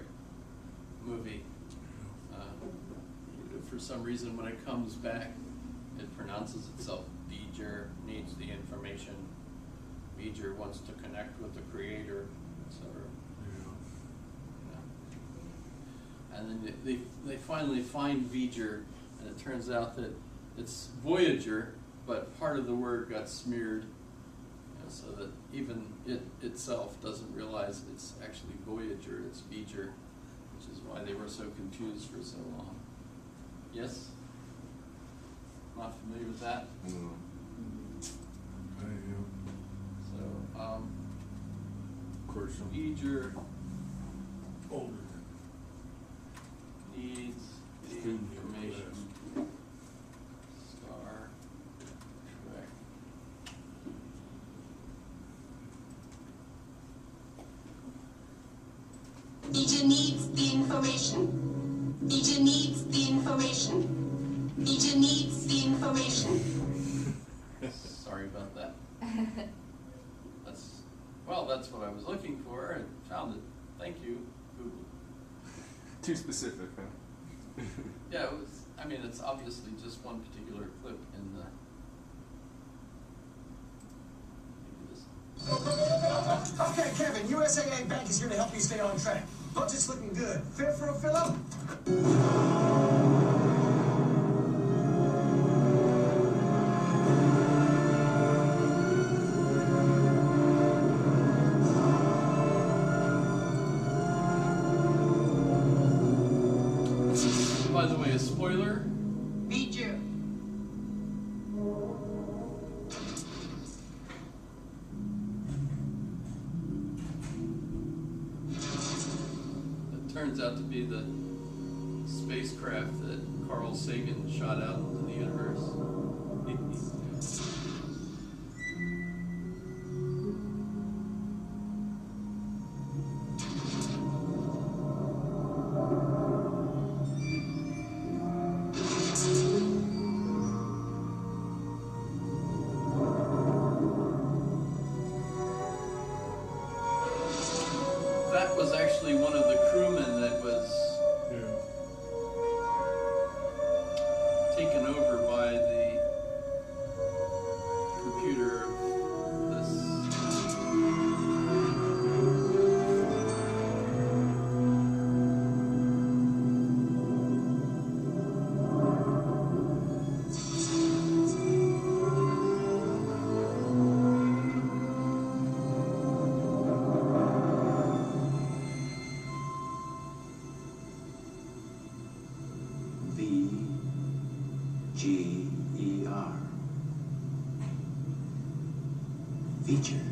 Speaker 2: movie. For some reason, when it comes back, it pronounces itself Voyager, needs the information. Voyager wants to connect with the creator, etc. And then they finally find Voyager, and it turns out that it's Voyager, but part of the word got smeared, so that even it itself doesn't realize it's actually Voyager, it's Voyager, which is why they were so confused for so long. Yes? Not familiar with that?
Speaker 1: No. I am.
Speaker 2: So,
Speaker 1: of course,
Speaker 2: Voyager
Speaker 1: older
Speaker 2: needs the information. Star Trek.
Speaker 3: Voyager needs the information. Voyager needs the information. Voyager needs the information.
Speaker 2: Sorry about that. That's what I was looking for and found it. Thank you, Google.
Speaker 13: Too specific, huh?
Speaker 2: Yeah, it was. I mean, it's obviously just one particular clip in the.
Speaker 11: Okay, Kevin, USAA Bank is here to help you stay on track. Budget's looking good. Fit for a fill-up?
Speaker 2: By the way, a spoiler.
Speaker 3: Voyager.
Speaker 2: turns out to be the spacecraft that Carl Sagan shot out into the universe. That was actually one of the crewmen that was taken over by the computer of this.
Speaker 4: VGER. Feature.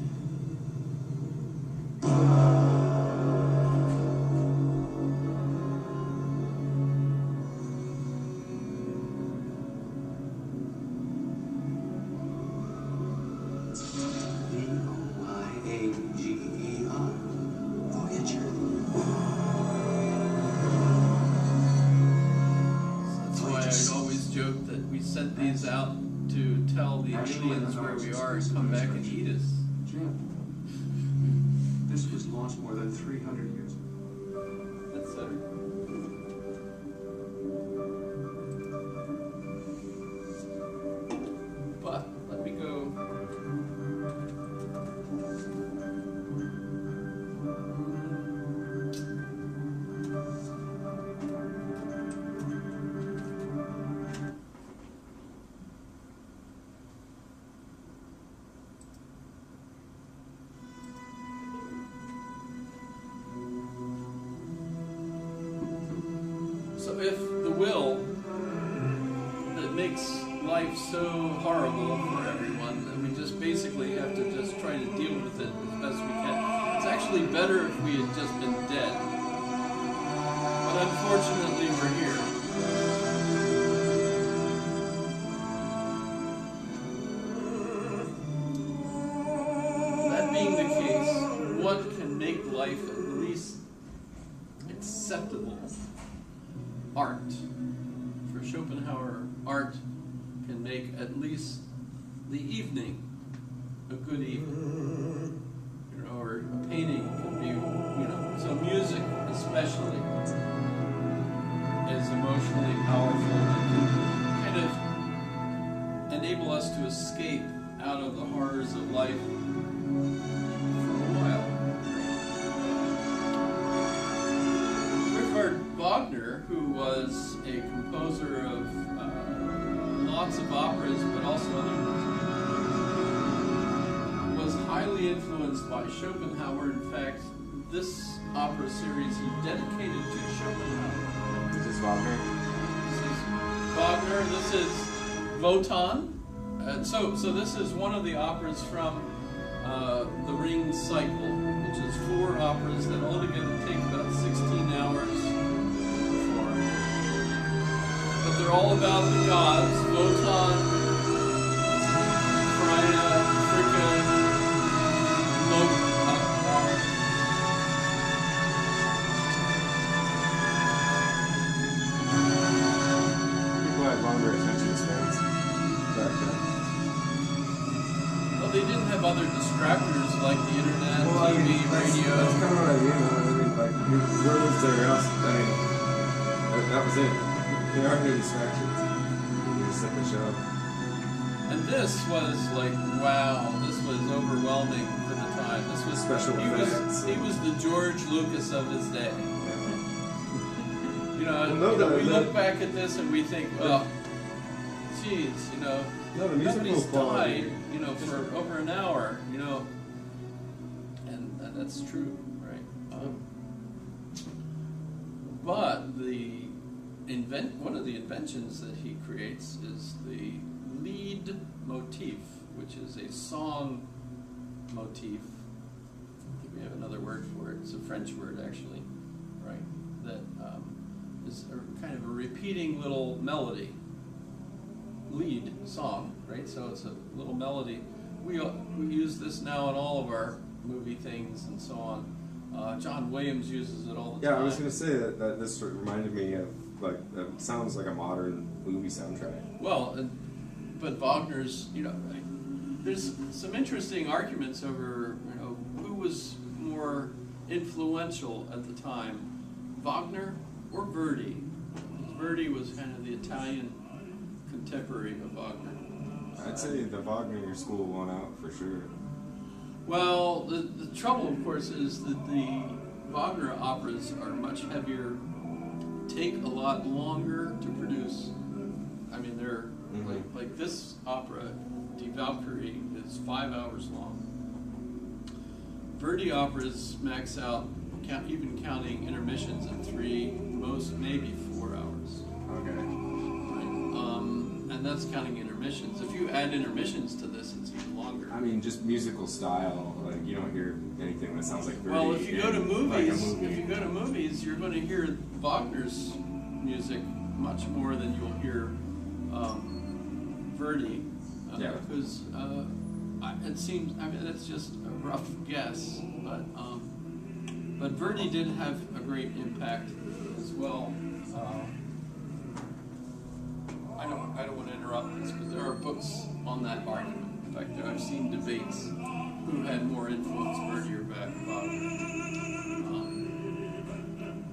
Speaker 4: VOYAGER. Voyager.
Speaker 2: That's why I always joke that we sent these out to tell the aliens where we are and come back and eat us.
Speaker 19: Jim, this was launched more than 300 years ago.
Speaker 2: That's But let me go. So if the will that makes life so horrible for everyone that we just basically have to just try to deal with it as best we can, it's actually better if we had just been dead. But unfortunately we're here. That being the case, what can make life at least acceptable? Art. For Schopenhauer, art can make at least the evening a good evening. You know, or a painting can be, you know, so music especially is emotionally powerful and can kind of enable us to escape out of the horrors of life for a while. Richard Wagner, who was a composer of lots of operas, but also other music, was highly influenced by Schopenhauer. In fact, this opera series he dedicated to Schopenhauer.
Speaker 13: This is Wagner.
Speaker 2: This is Wagner. This is Wotan. So this is one of the operas from the Ring cycle, which is 4 operas that altogether take about 16 hours to perform. But they're all about the gods: Wotan, Freya, Fricka, Loki.
Speaker 13: People had longer attention spans back then.
Speaker 2: Well, they didn't have other distractors like the internet,
Speaker 13: Well, I
Speaker 2: TV,
Speaker 13: mean,
Speaker 2: radio.
Speaker 13: That's kind of what I mean. I mean, like, where was there else? I mean, that was it. There are no distractions. You just set the show.
Speaker 2: And this was like, wow, this was overwhelming for the time. This was
Speaker 13: Special effects.
Speaker 2: He was the George Lucas of his day. You know,
Speaker 13: Well,
Speaker 2: we look back at this and we think, well, geez, you know,
Speaker 13: No, the musical
Speaker 2: nobody's
Speaker 13: quality.
Speaker 2: died, you know, for over an hour, you know, and that's true, right? But one of the inventions that he creates is the lead motif, which is a song motif. I think we have another word for it. It's a French word, actually, right? is kind of a repeating little melody, lead song, right? So it's a little melody. We use this now in all of our movie things and so on. John Williams uses it all the time.
Speaker 13: Yeah, I was going to say that this sort of reminded me of, like, it sounds like a modern movie soundtrack.
Speaker 2: Well, but Wagner's, there's some interesting arguments over, who was more influential at the time, Wagner or Verdi. Verdi was kind of the Italian contemporary of Wagner.
Speaker 13: I'd say the Wagner school won out for sure.
Speaker 2: Well, the trouble, of course, is that the Wagner operas are much heavier, take a lot longer to produce. I mean, they're like this opera, Die Valkyrie, is 5 hours long. Verdi operas max out, even counting intermissions, in 3, most maybe 4 hours.
Speaker 13: Okay.
Speaker 2: And that's counting intermissions. If you add intermissions to this, it's even longer.
Speaker 13: I mean, just musical style. Like, you don't hear anything that sounds like Verdi.
Speaker 2: Well, if you go to movies,
Speaker 13: like a movie.
Speaker 2: if you go to movies, you're going to hear Wagner's music much more than you'll hear Verdi.
Speaker 13: Yeah.
Speaker 2: Because it seems, I mean, it's just a rough guess, but Verdi did have a great impact as well. I don't want to interrupt this, but there are books on that argument. In fact, I've seen debates who had more influence, Verdi or Wagner.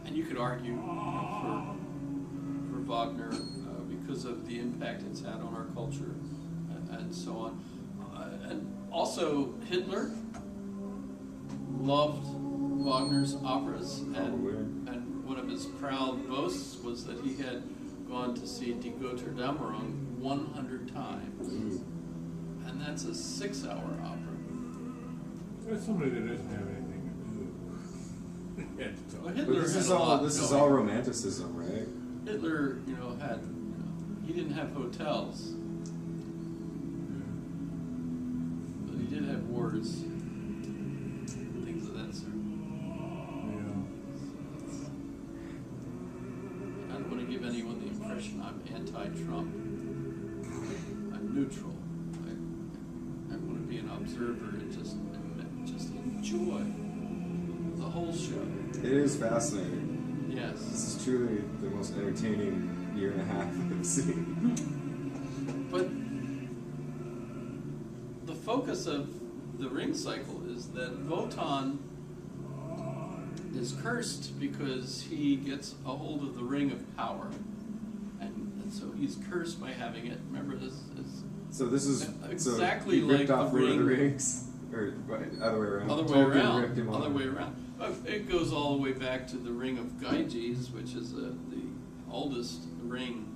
Speaker 2: And you could argue for Wagner because of the impact it's had on our culture and so on. And also Hitler loved Wagner's operas, and one of his proud boasts was that he had gone to see Die Götterdämmerung 100 times. And that's a 6-hour opera.
Speaker 1: That's somebody that doesn't have anything to do.
Speaker 2: Well, Hitler
Speaker 13: this
Speaker 2: had
Speaker 13: is
Speaker 2: a
Speaker 13: all
Speaker 2: lot
Speaker 13: this is
Speaker 2: going.
Speaker 13: all romanticism, right?
Speaker 2: Hitler, had, he didn't have hotels, but he did have wars, things of that sort. I don't want to give anyone the impression I'm anti-Trump. I'm neutral. I want to be an observer and just enjoy the whole show.
Speaker 13: It is fascinating.
Speaker 2: Yes.
Speaker 13: This is truly the most entertaining year and a half I've seen.
Speaker 2: But the focus of the ring cycle is that Wotan is cursed because he gets a hold of the ring of power. And so he's cursed by having it. Remember, this is exactly
Speaker 13: so he ripped
Speaker 2: like
Speaker 13: off
Speaker 2: the
Speaker 13: Lord
Speaker 2: ring.
Speaker 13: of the Rings. Or other way around.
Speaker 2: Other
Speaker 13: Ripped him off.
Speaker 2: way around. It goes all the way back to the Ring of Gyges, which is the oldest ring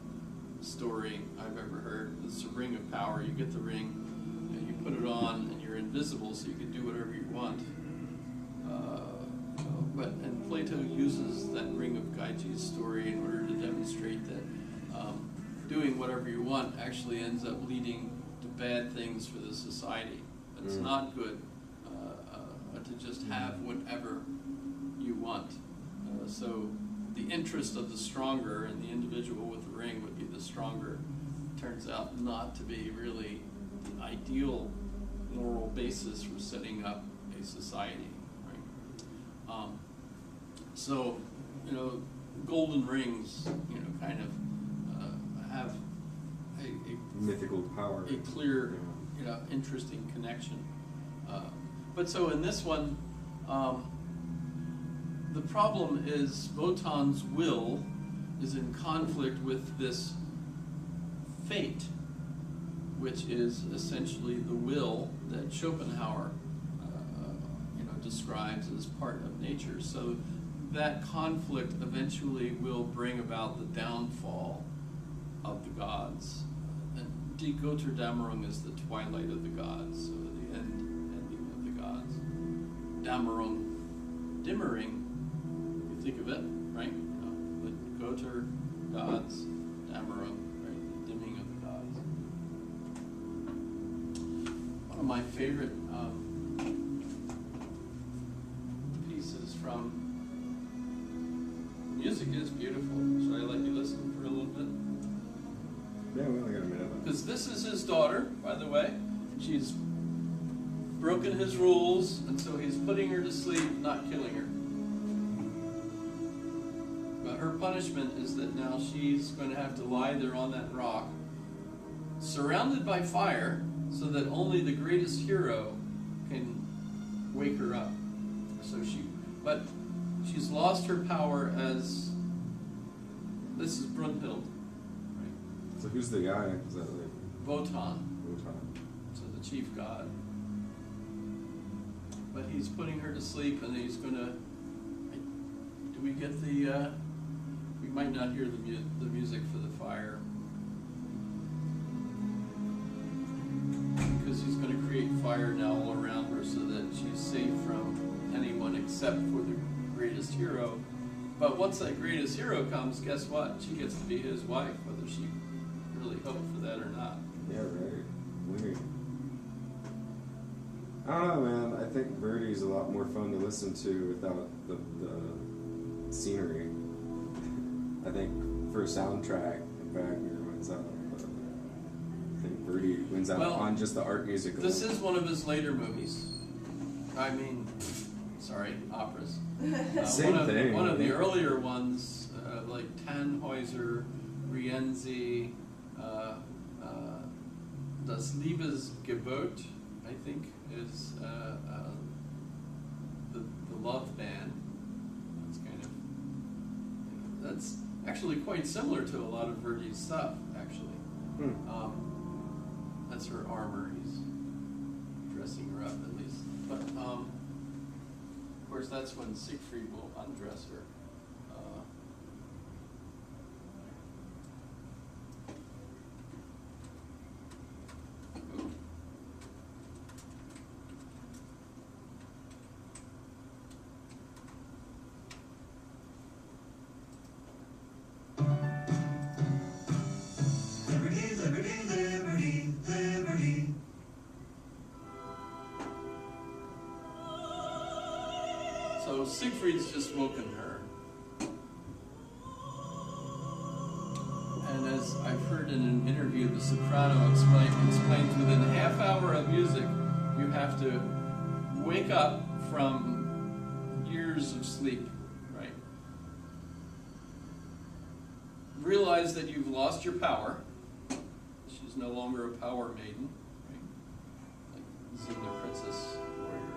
Speaker 2: story I've ever heard. It's the ring of power. You get the ring, and you put it on, and you're invisible, so you can do whatever you want. And Plato uses that Ring of Gyges story in order to demonstrate that doing whatever you want actually ends up leading to bad things for the society. It's not good to just have whatever you want. So the interest of the stronger and the individual with the ring would be the stronger. Turns out not to be really the ideal moral basis for setting up a society. Right? So, golden rings, kind of have a
Speaker 13: mythical power,
Speaker 2: a clear, interesting connection. But so in this one, the problem is Wotan's will is in conflict with this fate, which is essentially the will that Schopenhauer describes as part of nature. So that conflict eventually will bring about the downfall of the gods. And Die Götterdämmerung is the twilight of the gods, so the ending of the gods. Dimmering, you think of it, right? The Götter, gods, Dämmerung, right? The dimming of the gods. One of my favorite pieces from music is beautiful. because this is his daughter, by the way. She's broken his rules, and so he's putting her to sleep, not killing her. But her punishment is that now she's going to have to lie there on that rock, surrounded by fire, so that only the greatest hero can wake her up. But she's lost her power as, this is Brunhild. Right?
Speaker 13: So who's the guy? Is that like
Speaker 2: Wotan.
Speaker 13: Wotan.
Speaker 2: So the chief god. But he's putting her to sleep, and he's gonna. Do we get the? We might not hear the music for the fire, because he's going to create fire now all around her, so that she's safe from anyone except for the greatest hero. But once that greatest hero comes, guess what? She gets to be his wife, whether she really hoped for that or not.
Speaker 13: Yeah, right. Weird. I don't know, man. I think Verdi's a lot more fun to listen to without the scenery. I think for a soundtrack, Wagner wins out. But I think Verdi wins out on just the art music.
Speaker 2: This is one of his later movies. I mean, sorry, operas.
Speaker 13: Same thing.
Speaker 2: One of the earlier ones, like Tannhäuser, Rienzi, Das Liebesgebot, I think, is the Love Band. That's actually quite similar to a lot of Verdi's stuff, actually. That's her armor. He's dressing her up, at least. But, of course, that's when Siegfried will undress her. So Siegfried's just woken her. And as I've heard in an interview, the soprano explains within a half hour of music, you have to wake up from years of sleep, right? Realize that you've lost your power. She's no longer a power maiden, right? Like Xena Princess Warrior.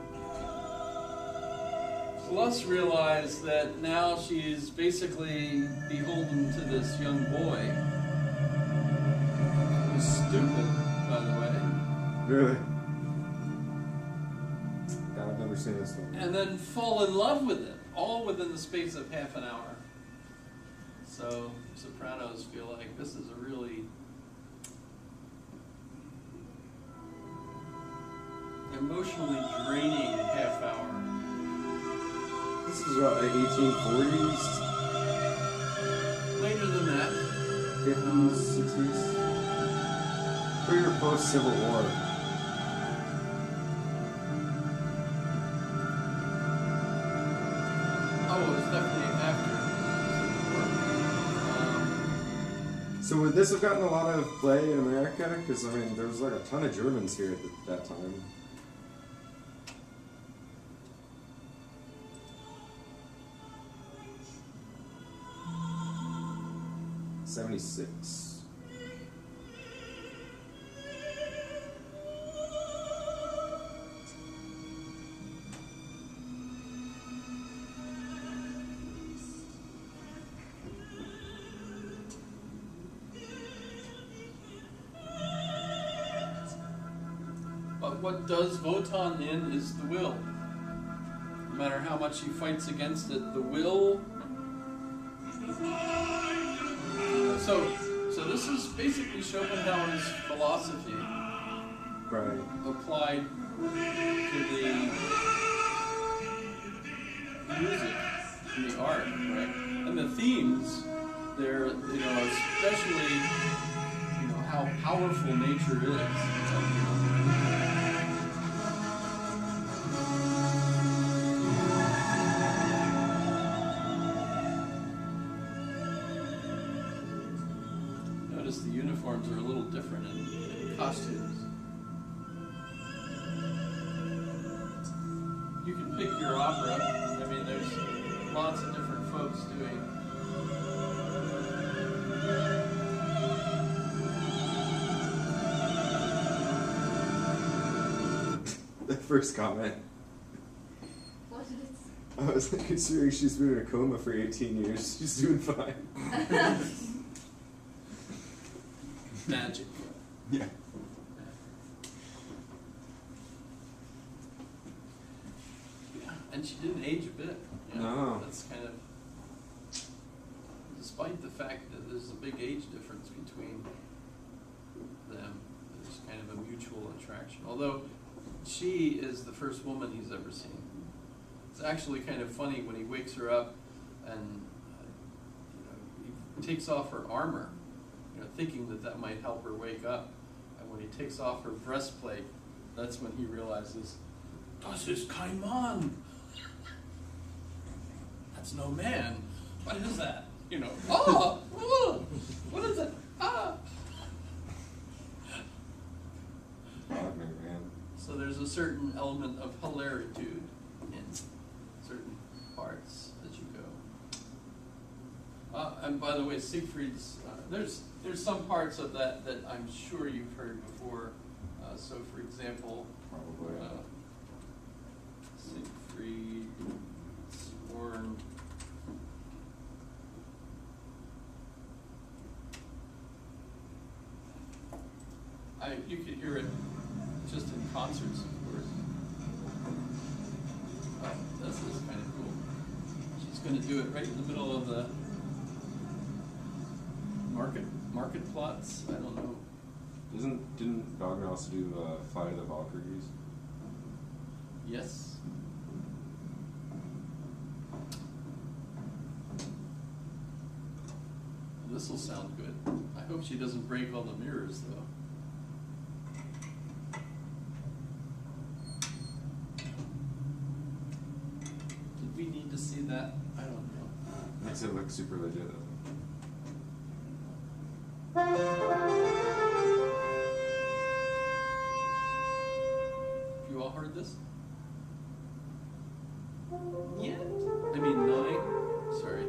Speaker 2: Plus realize that now she's basically beholden to this young boy. Who's stupid, by the way.
Speaker 13: Really? God, I've never seen this one.
Speaker 2: And then fall in love with it, all within the space of half an hour. So sopranos feel like this is a really emotionally draining half hour.
Speaker 13: This is what, like 1840s?
Speaker 2: Later than that.
Speaker 13: 50s, 60s? Pre or post Civil War?
Speaker 2: Oh, it was definitely after Civil War.
Speaker 13: So would this have gotten a lot of play in America? Because, I mean, there was like a ton of Germans here at that time. '76.
Speaker 2: But what does Wotan in is the will. No matter how much he fights against it, the will. So this is basically Schopenhauer's philosophy,
Speaker 13: right,
Speaker 2: applied to the music and the art, right? And the themes, they're, especially, how powerful nature is. uniforms are a little different in costumes. You can pick your opera. I mean, there's lots of different folks doing.
Speaker 13: The first comment.
Speaker 18: What did it say?
Speaker 13: I was like, considering she's been in a coma for 18 years, she's doing fine.
Speaker 2: Magic.
Speaker 13: Yeah.
Speaker 2: And she didn't age a bit. You know?
Speaker 13: No.
Speaker 2: That's kind of, despite the fact that there's a big age difference between them, there's kind of a mutual attraction. Although she is the first woman he's ever seen. It's actually kind of funny when he wakes her up and he takes off her armor, thinking that might help her wake up. And when he takes off her breastplate, that's when he realizes, das ist kein Mann. That's no man. What is that? Oh, what is it? Ah.
Speaker 13: Wagner, man.
Speaker 2: So there's a certain element of hilaritude in certain parts as you go. And by the way, Siegfried's, there's some parts of that I'm sure you've heard before. So for example,
Speaker 13: probably
Speaker 2: Siegfried Sworn. You could hear it just in concerts, of course. This is kind of cool. She's going to do it right in the middle of the market plots. I don't know.
Speaker 13: Didn't Wagner also do Flight of the Valkyries?
Speaker 2: Yes. This will sound good. I hope she doesn't break all the mirrors, though. Did we need to see that? I don't know.
Speaker 13: Makes it look super legit.
Speaker 2: You all heard this? Yet? I mean, 9? Sorry.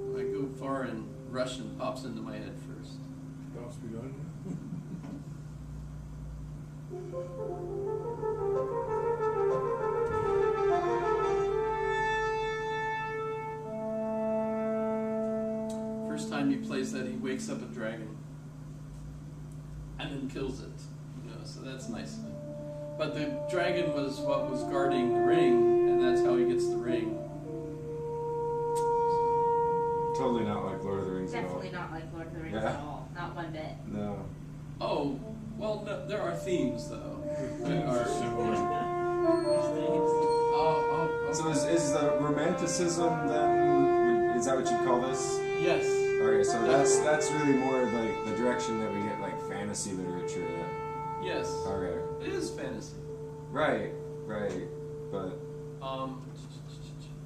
Speaker 2: When I go far in Russian, pops into my head first. First time he plays that, he wakes up a dragon and then kills it. So that's nice. But the dragon was what was guarding the ring, and that's how he gets the ring.
Speaker 13: Totally not like Lord of the Rings
Speaker 18: Definitely
Speaker 13: at all.
Speaker 18: not like Lord of the Rings
Speaker 13: Yeah.
Speaker 18: at all. Not one bit.
Speaker 13: No.
Speaker 2: Oh, well, no, there are themes, though. That are similar.
Speaker 13: So is the romanticism then, is that what you'd call this?
Speaker 2: Yes.
Speaker 13: Okay, so that's really more like the direction that we get like fantasy literature in.
Speaker 2: Yes.
Speaker 13: Okay.
Speaker 2: It is fantasy.
Speaker 13: Right, but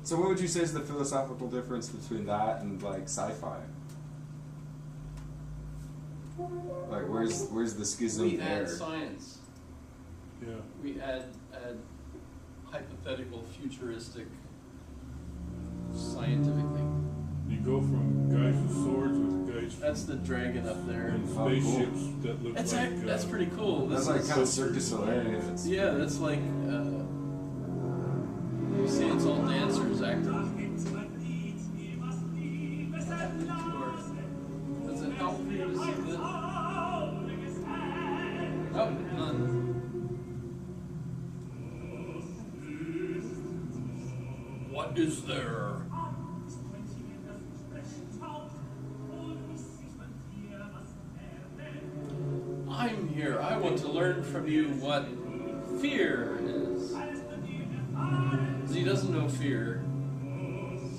Speaker 13: so what would you say is the philosophical difference between that and like sci-fi? Like where's the schism
Speaker 2: we
Speaker 13: there?
Speaker 2: add science.
Speaker 1: Yeah.
Speaker 2: We add hypothetical, futuristic, scientific thing.
Speaker 1: You go from guys with swords with guys.
Speaker 2: That's the dragon up there.
Speaker 1: And spaceships that look
Speaker 2: that's
Speaker 1: like.
Speaker 2: That's pretty cool.
Speaker 13: That's like kind of Cirque du Soleil.
Speaker 2: Yeah, that's like. You see, it's all dancers acting. Does it help for you to see this? Oh, none. What is there? I'm here. I want to learn from you what fear is. Because he doesn't know fear.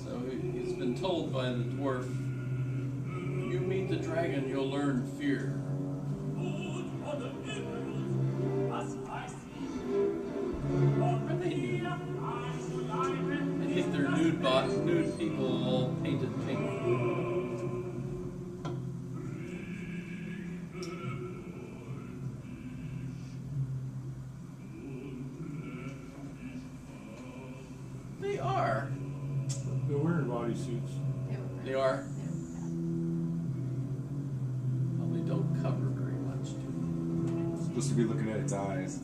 Speaker 2: So he's been told by the dwarf, you meet the dragon, you'll learn fear. Are they nude? I think they're nude people all painted pink. are.
Speaker 1: They're wearing bodysuits.
Speaker 2: They are. Well, they don't cover very much, too.
Speaker 13: It's supposed to be looking at its eyes.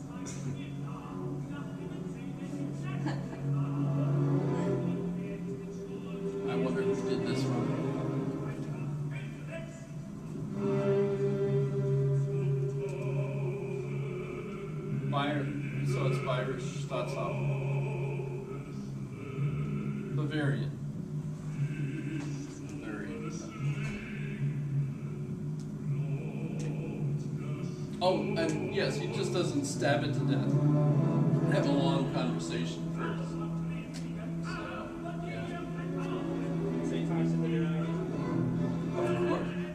Speaker 2: I wonder who did this one. So it's Bayerisch Staatsoper. Bavarian. Oh, and yes, he just doesn't stab it to death. Have a long conversation first.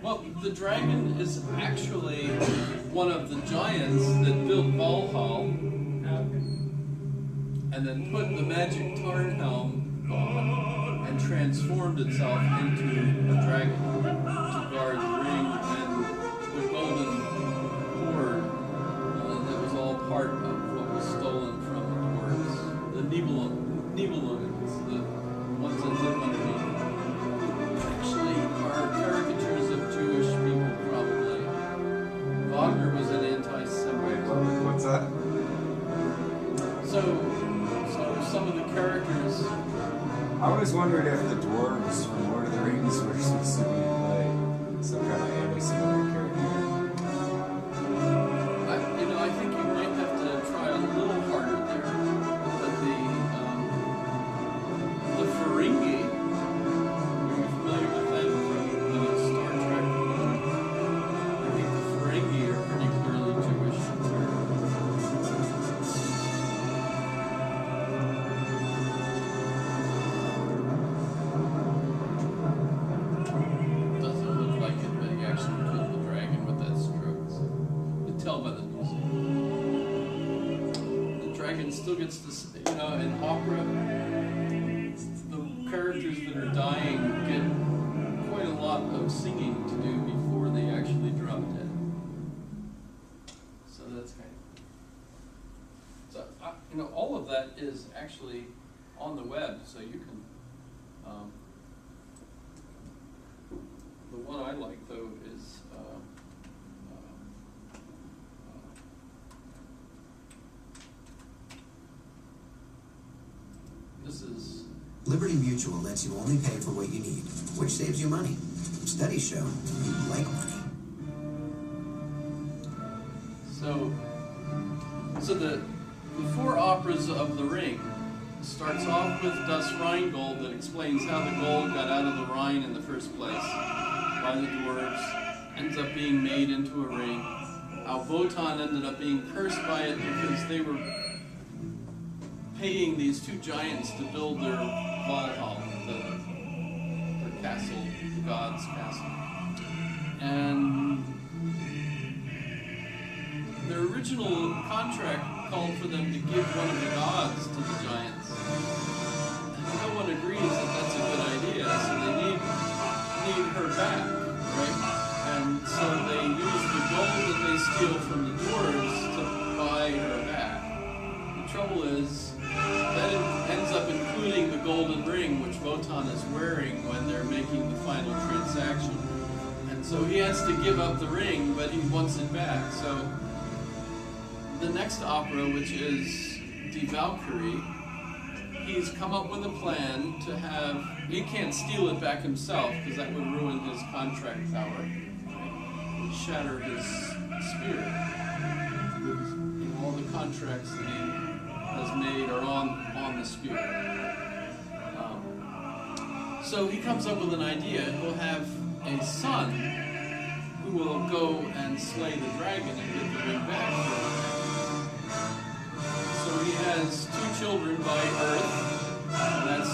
Speaker 2: Well, the dragon is actually one of the giants that built Valhall and then put the magic Tarnhelm on and transformed itself into a dragon to guard the ring and the golden hoard that was all part of what was stolen from the dwarves. The Nibelungens, the ones that live underneath. Actually, are caricatures of Jewish people, probably. Wagner was an anti-Semite.
Speaker 13: What's that?
Speaker 2: So some of the characters.
Speaker 13: I always wondered if the dwarves from Lord of the Rings were supposed to be like some kind of anti-Semitic character.
Speaker 2: I think you might have to try a little harder there. But the Ferengi, are you familiar with them from Star Trek? I think the Ferengi are pretty clearly Jewish. Doesn't look like it, but he actually killed the dragon with that stroke. You can tell by the music. The dragon still gets to, in opera, the characters that are dying get quite a lot of singing to do before they actually drop dead. So that's kind of, all of that is actually on the web, so you can, the one I like though is, this is
Speaker 20: Liberty Mutual lets you only pay for what you need, which saves you money. Studies show you like money.
Speaker 2: So the four operas of the Ring starts off with Das Rheingold that explains how the gold got out of the Rhine in the first place by the dwarves, ends up being made into a ring. How Wotan ended up being cursed by it because they were paying these two giants to build their Valhall, their castle, the god's castle. And their original contract called for them to give one of the gods to the giants. And no one agrees that that's a good idea, so they need her back, right? And so they use the gold that they steal from the dwarves to buy her back. The trouble is, that ends up including the golden ring, which Wotan is wearing when they're making the final transaction. And so he has to give up the ring, but he wants it back. So the next opera, which is Die Valkyrie, he's come up with a plan to have, he can't steal it back himself because that would ruin his contract power. It would shatter his spirit. All the contracts that he has made are on the spirit. So he comes up with an idea. He'll have a son who will go and slay the dragon and get the ring back. So he has two children by birth. That's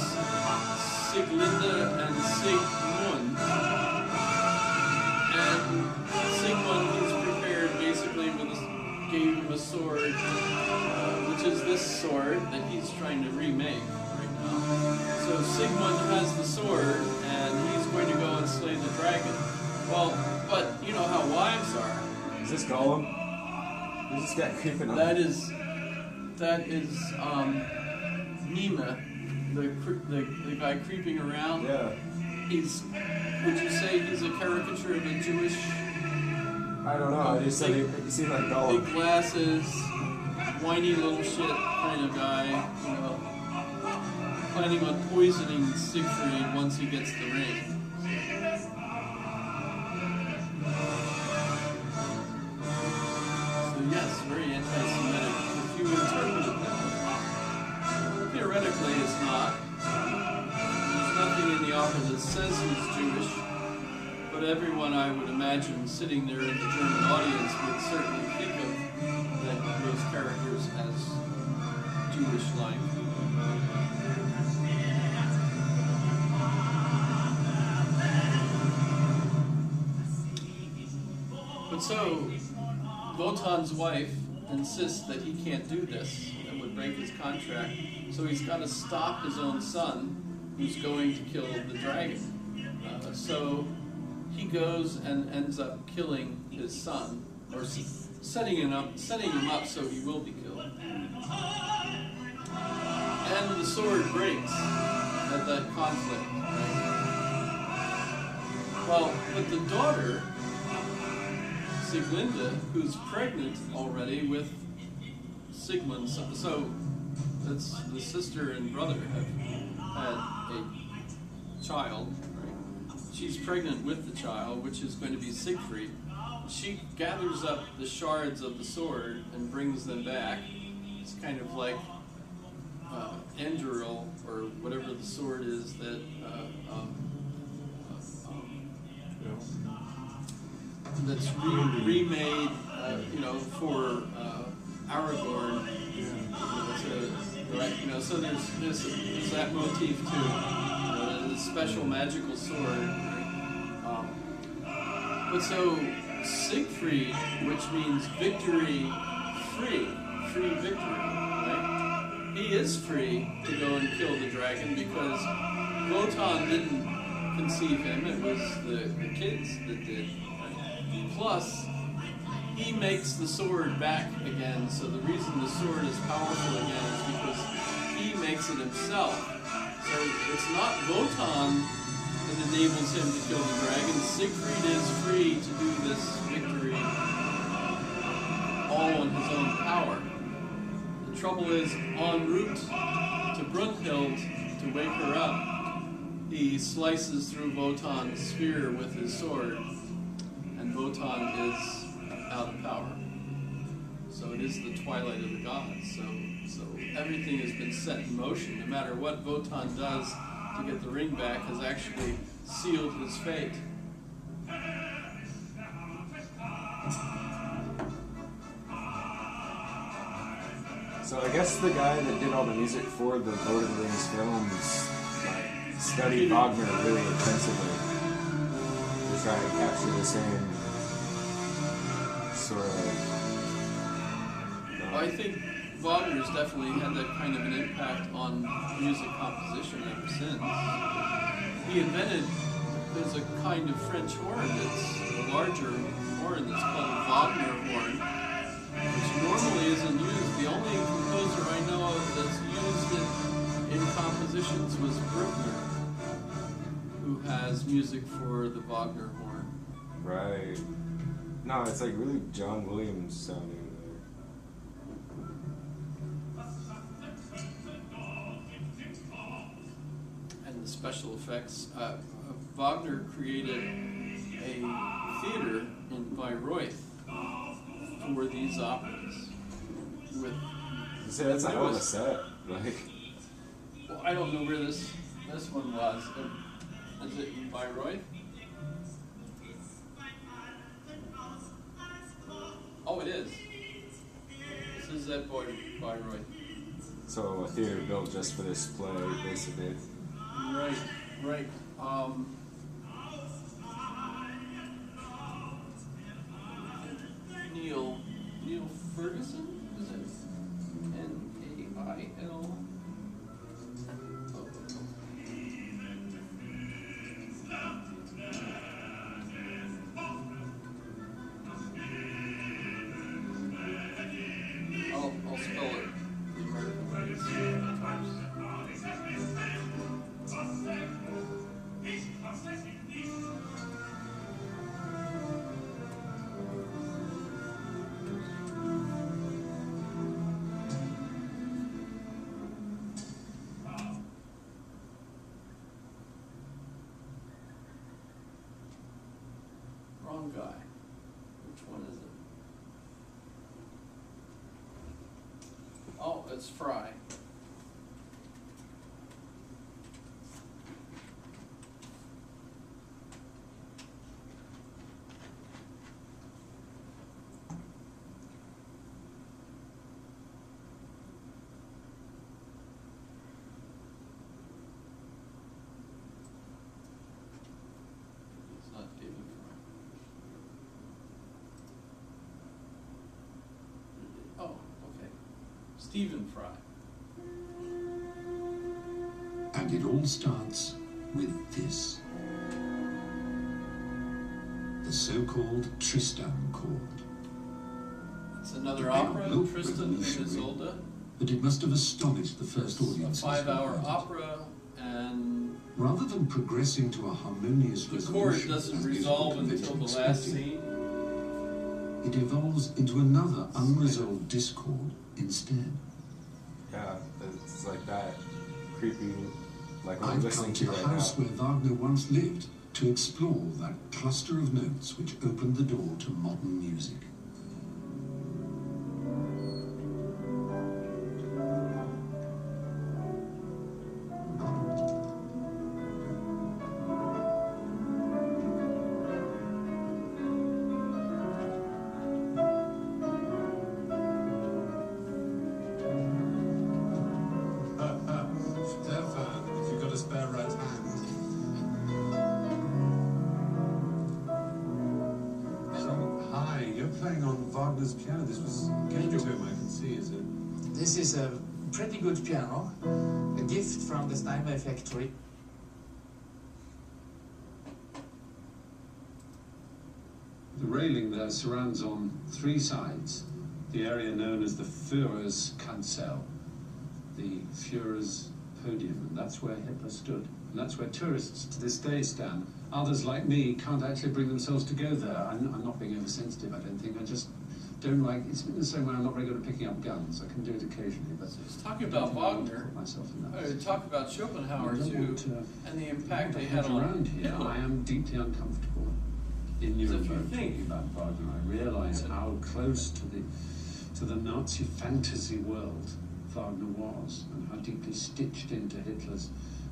Speaker 2: Sieglinde and Sigmund. And Sigmund is prepared basically gave him a sword, which is this sword that he's trying to remake right now. So Sigmund has the sword, and he's going to go and slay the dragon. Well, but you know how wives are.
Speaker 13: Is this Gollum? Who's this guy creeping on?
Speaker 2: That is Nina, the guy creeping around.
Speaker 13: Yeah.
Speaker 2: Would you say he's a caricature of a Jewish?
Speaker 13: I don't know. I just said he seemed like Gollum.
Speaker 2: Big glasses, whiny little shit kind of guy. You know, planning on poisoning Siegfried once he gets the ring. So yes, very anti-Semitic. If you interpret it that way, theoretically, it's not. There's nothing in the opera that says he's Jewish. But everyone, I would imagine, sitting there in the German audience would certainly think of those characters as Jewish-like. But so, Wotan's wife insists that he can't do this. That would break his contract. So he's got to stop his own son, who's going to kill the dragon. So he goes and ends up killing his son, or setting him up so he will be killed. And the sword breaks at that conflict. Right? Well, but the daughter, Sieglinde, who's pregnant already with Sigmund, so that's the sister and brother have had a child. She's pregnant with the child, which is going to be Siegfried. She gathers up the shards of the sword and brings them back. It's kind of like Anduril, or whatever the sword is that that's remade, for Aragorn. So there's that motif too. The special magical sword. But so Siegfried, which means victory, free victory, right? He is free to go and kill the dragon because Wotan didn't conceive him; it was the kids that did. Right? Plus, he makes the sword back again. So the reason the sword is powerful again is because he makes it himself. So it's not Wotan that enables him to kill the dragon. Siegfried is free to do this victory all on his own power. The trouble is, en route to Brunhild to wake her up, he slices through Wotan's spear with his sword, and Wotan is out of power. So it is the twilight of the gods. So everything has been set in motion. No matter what Wotan does to get the ring back has actually sealed his fate.
Speaker 13: So I guess the guy that did all the music for the Lord of the Rings films studied Wagner really intensively to try to capture the same sort of...
Speaker 2: I think Wagner's definitely had that kind of an impact on music composition ever since. He invented, there's a kind of French horn that's a larger horn that's called a Wagner horn, which normally isn't used. The only composer I know of that's used it in compositions was Bruckner, who has music for the Wagner horn.
Speaker 13: Right. No, it's like really John Williams sounding.
Speaker 2: And the special effects. Wagner created a theater in Bayreuth for these operas.
Speaker 13: See, that's a hell of a set. Like,
Speaker 2: well, I don't know where this one was. Is it in Bayreuth? Oh, it is. This is at Bayreuth.
Speaker 13: So a theater built just for this play, basically.
Speaker 2: Right. Neil Ferguson? Is it N-A-I-L? I'll spell it the American way. wrong guy. Which one is it? Oh, it's Fry. It's not David Fry. Oh, okay. Stephen Fry.
Speaker 21: And it all starts with this. The so-called Tristan chord.
Speaker 2: It's another opera, Tristan and Isolde.
Speaker 21: But it must have astonished the first audience.
Speaker 2: A 5-hour opera, and
Speaker 21: rather than progressing to a harmonious
Speaker 2: the
Speaker 21: resolution,
Speaker 2: chord doesn't resolve until the last scene.
Speaker 21: It evolves into another unresolved discord instead.
Speaker 13: Yeah, it's like that creepy, like what
Speaker 21: I've
Speaker 13: I'm
Speaker 21: come
Speaker 13: listening
Speaker 21: to
Speaker 13: to
Speaker 21: the
Speaker 13: right
Speaker 21: house
Speaker 13: now.
Speaker 21: where Wagner once lived to explore that cluster of notes which opened the door to modern music.
Speaker 22: Stefan, if you've got a spare right hand. So, hi, you're playing on Wagner's piano. This was given to him, I can see, is it?
Speaker 23: This is a pretty good piano, a gift from the Steinway factory.
Speaker 22: The railing there surrounds on 3 sides the area known as the Führer's Kanzel, the Führer's podium, and that's where Hitler stood. And that's where tourists to this day stand. Others like me can't actually bring themselves to go there. I'm not being oversensitive, I don't think. I just don't like, it's in the same way I'm not very good at picking up guns. I can do it occasionally, but
Speaker 2: Talking about Wagner, talk about Schopenhauer too, and the impact they had on
Speaker 22: around here.
Speaker 2: Hitler.
Speaker 22: I am deeply uncomfortable in Nuremberg talking about Wagner. I realise how close to the Nazi fantasy world Wagner was, and how deeply stitched into Hitler's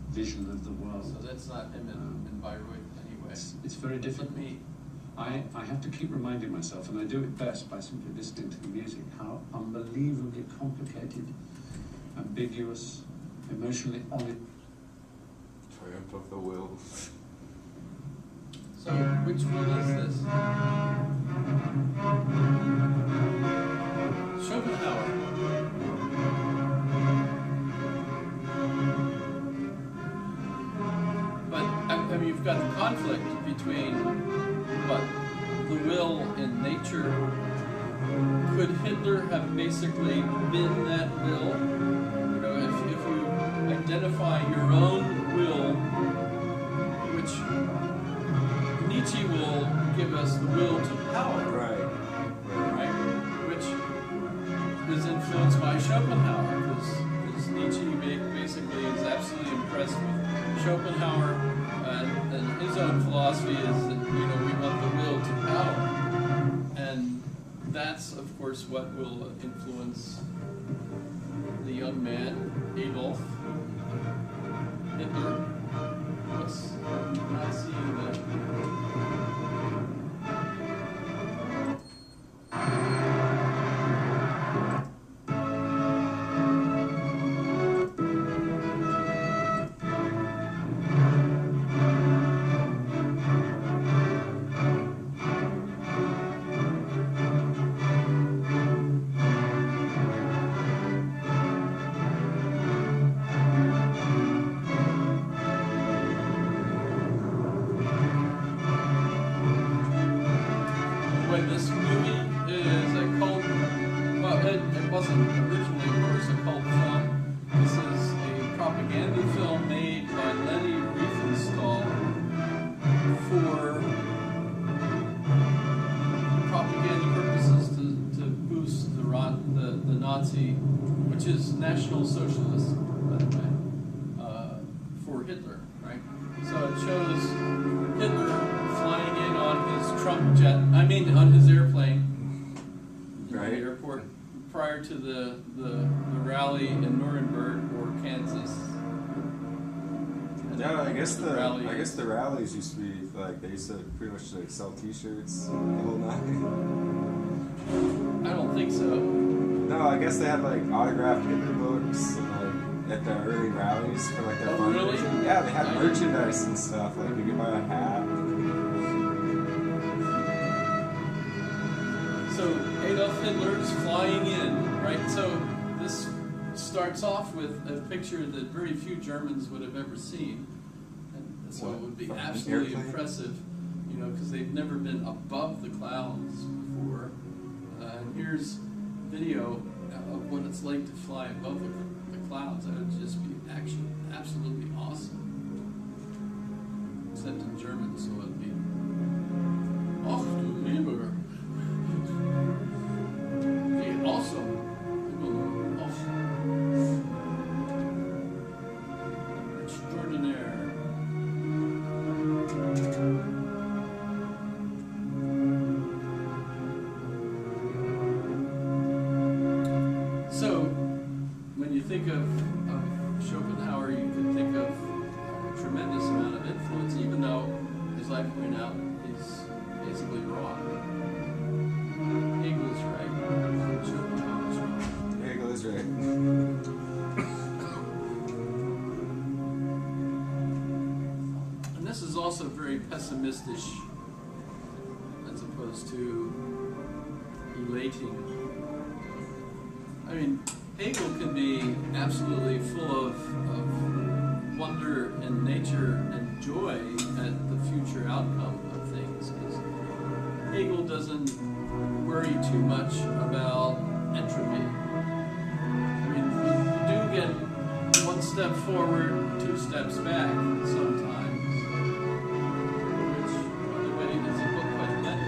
Speaker 22: vision of the world.
Speaker 2: So that's not him in Bayreuth anyway.
Speaker 22: It's very difficult. I have to keep reminding myself, and I do it best by simply listening to the music, how unbelievably complicated, ambiguous, emotionally honest.
Speaker 13: Triumph of the will.
Speaker 2: So, which one is this? Schopenhauer. But, I mean, you've got the conflict between, what, the will and nature. Could Hitler have basically been that will? You know, if you identify your own will, which Nietzsche will give us the will to power, right? Which is influenced by Schopenhauer, because Nietzsche basically is absolutely impressed with Schopenhauer, and his own philosophy is that, you know, we want the will to power, and that's of course what will influence the young man Adolf Hitler. What's not seeing that? Which is National Socialist, by the way, for Hitler, right? So it shows Hitler flying in on his Trump jet. I mean, on his airplane.
Speaker 13: Right.
Speaker 2: In the airport prior to the rally in Nuremberg or Kansas.
Speaker 13: Yeah, I guess the rallies used to be like, they used to pretty much like sell T-shirts the whole night.
Speaker 2: I don't think so.
Speaker 13: No, I guess they had like autographed Hitler books and, like, at the early rallies for like their fundraising.
Speaker 2: Really?
Speaker 13: Yeah, they had merchandise and stuff. Like you could buy a hat.
Speaker 2: So Adolf Hitler's flying in, right? So this starts off with a picture that very few Germans would have ever seen, and so it would be absolutely impressive, you know, because they've never been above the clouds before. And here's video of what it's like to fly above the clouds. That would just be actually absolutely awesome, except in German, so it'd be Ach du lieber. Awesome. Extraordinaire. So, when you think of Schopenhauer, you can think of a tremendous amount of influence, even though, as I point out, he's basically wrong. Hegel's right. Schopenhauer's wrong.
Speaker 13: Hegel is right.
Speaker 2: And this is also very pessimistic as opposed to elating. I mean, Hegel can be absolutely full of wonder and nature and joy at the future outcome of things, because Hegel doesn't worry too much about entropy. I mean, you do get one step forward, two steps back sometimes, which, by the way, is a book by Lenin.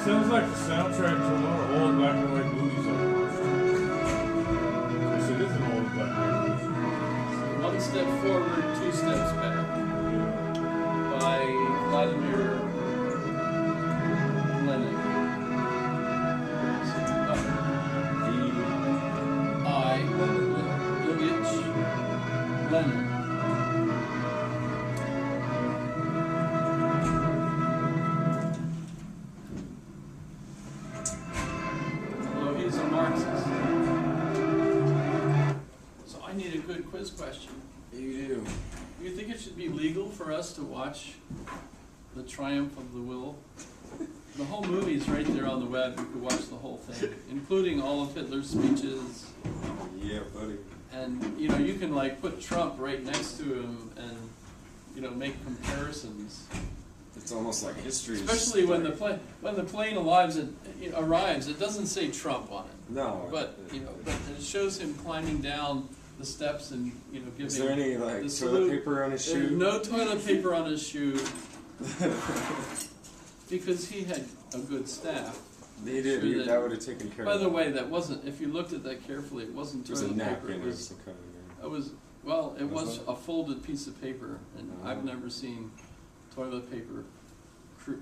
Speaker 1: Sounds like the soundtrack to a lot of old black and white movies I watched. Yes, it is an old black and white movie.
Speaker 2: One step forward, two steps back. By Vladimir Lenin. Ilyich Lenin. Although he's a Marxist. So I need a good quiz question.
Speaker 13: You do.
Speaker 2: Do you think it should be legal for us to watch The Triumph of the Will? The whole movie's right there on the web. You could watch the whole thing, including all of Hitler's speeches.
Speaker 13: Yeah, buddy.
Speaker 2: And, you know, you can, like, put Trump right next to him and, you know, make comparisons.
Speaker 13: It's almost like history.
Speaker 2: Especially when the plane arrives, it doesn't say Trump on it.
Speaker 13: No.
Speaker 2: But, you know, but it shows him climbing down the steps and, you know, giving.
Speaker 13: Is there any, like,
Speaker 2: the
Speaker 13: toilet paper on his shoe?
Speaker 2: There's no toilet paper on his shoe. Because he had a good staff.
Speaker 13: He did.
Speaker 2: Sure
Speaker 13: That would have taken care of it.
Speaker 2: By the way, that wasn't, if you looked at that carefully, it wasn't toilet paper.
Speaker 13: It was a napkin
Speaker 2: It
Speaker 13: or
Speaker 2: was,
Speaker 13: some kind of.
Speaker 2: it was, well, it was a folded piece of paper, and I've never seen toilet paper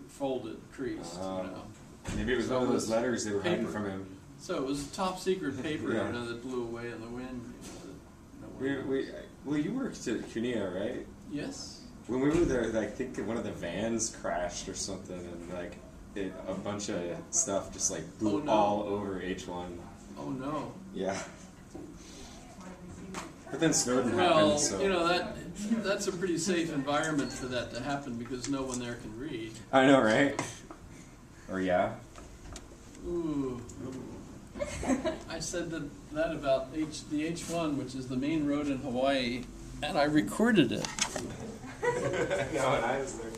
Speaker 2: folded, creased, you know.
Speaker 13: Maybe it was one of those letters they were hiding from him.
Speaker 2: So it was top secret paper,
Speaker 13: Yeah.
Speaker 2: you know, that blew away in the wind.
Speaker 13: Well, you worked at CUNY, right?
Speaker 2: Yes.
Speaker 13: When we were there, I think one of the vans crashed or something, and like a bunch of stuff just like blew all over H1.
Speaker 2: Oh no.
Speaker 13: Yeah. But then Snowden
Speaker 2: Well,
Speaker 13: happened, so.
Speaker 2: you know, that's a pretty safe environment for that to happen because no one there can read.
Speaker 13: I know, right? Or yeah.
Speaker 2: Ooh. I said that about the H1, which is the main road in Hawaii, and I recorded it.
Speaker 13: No, and I was there.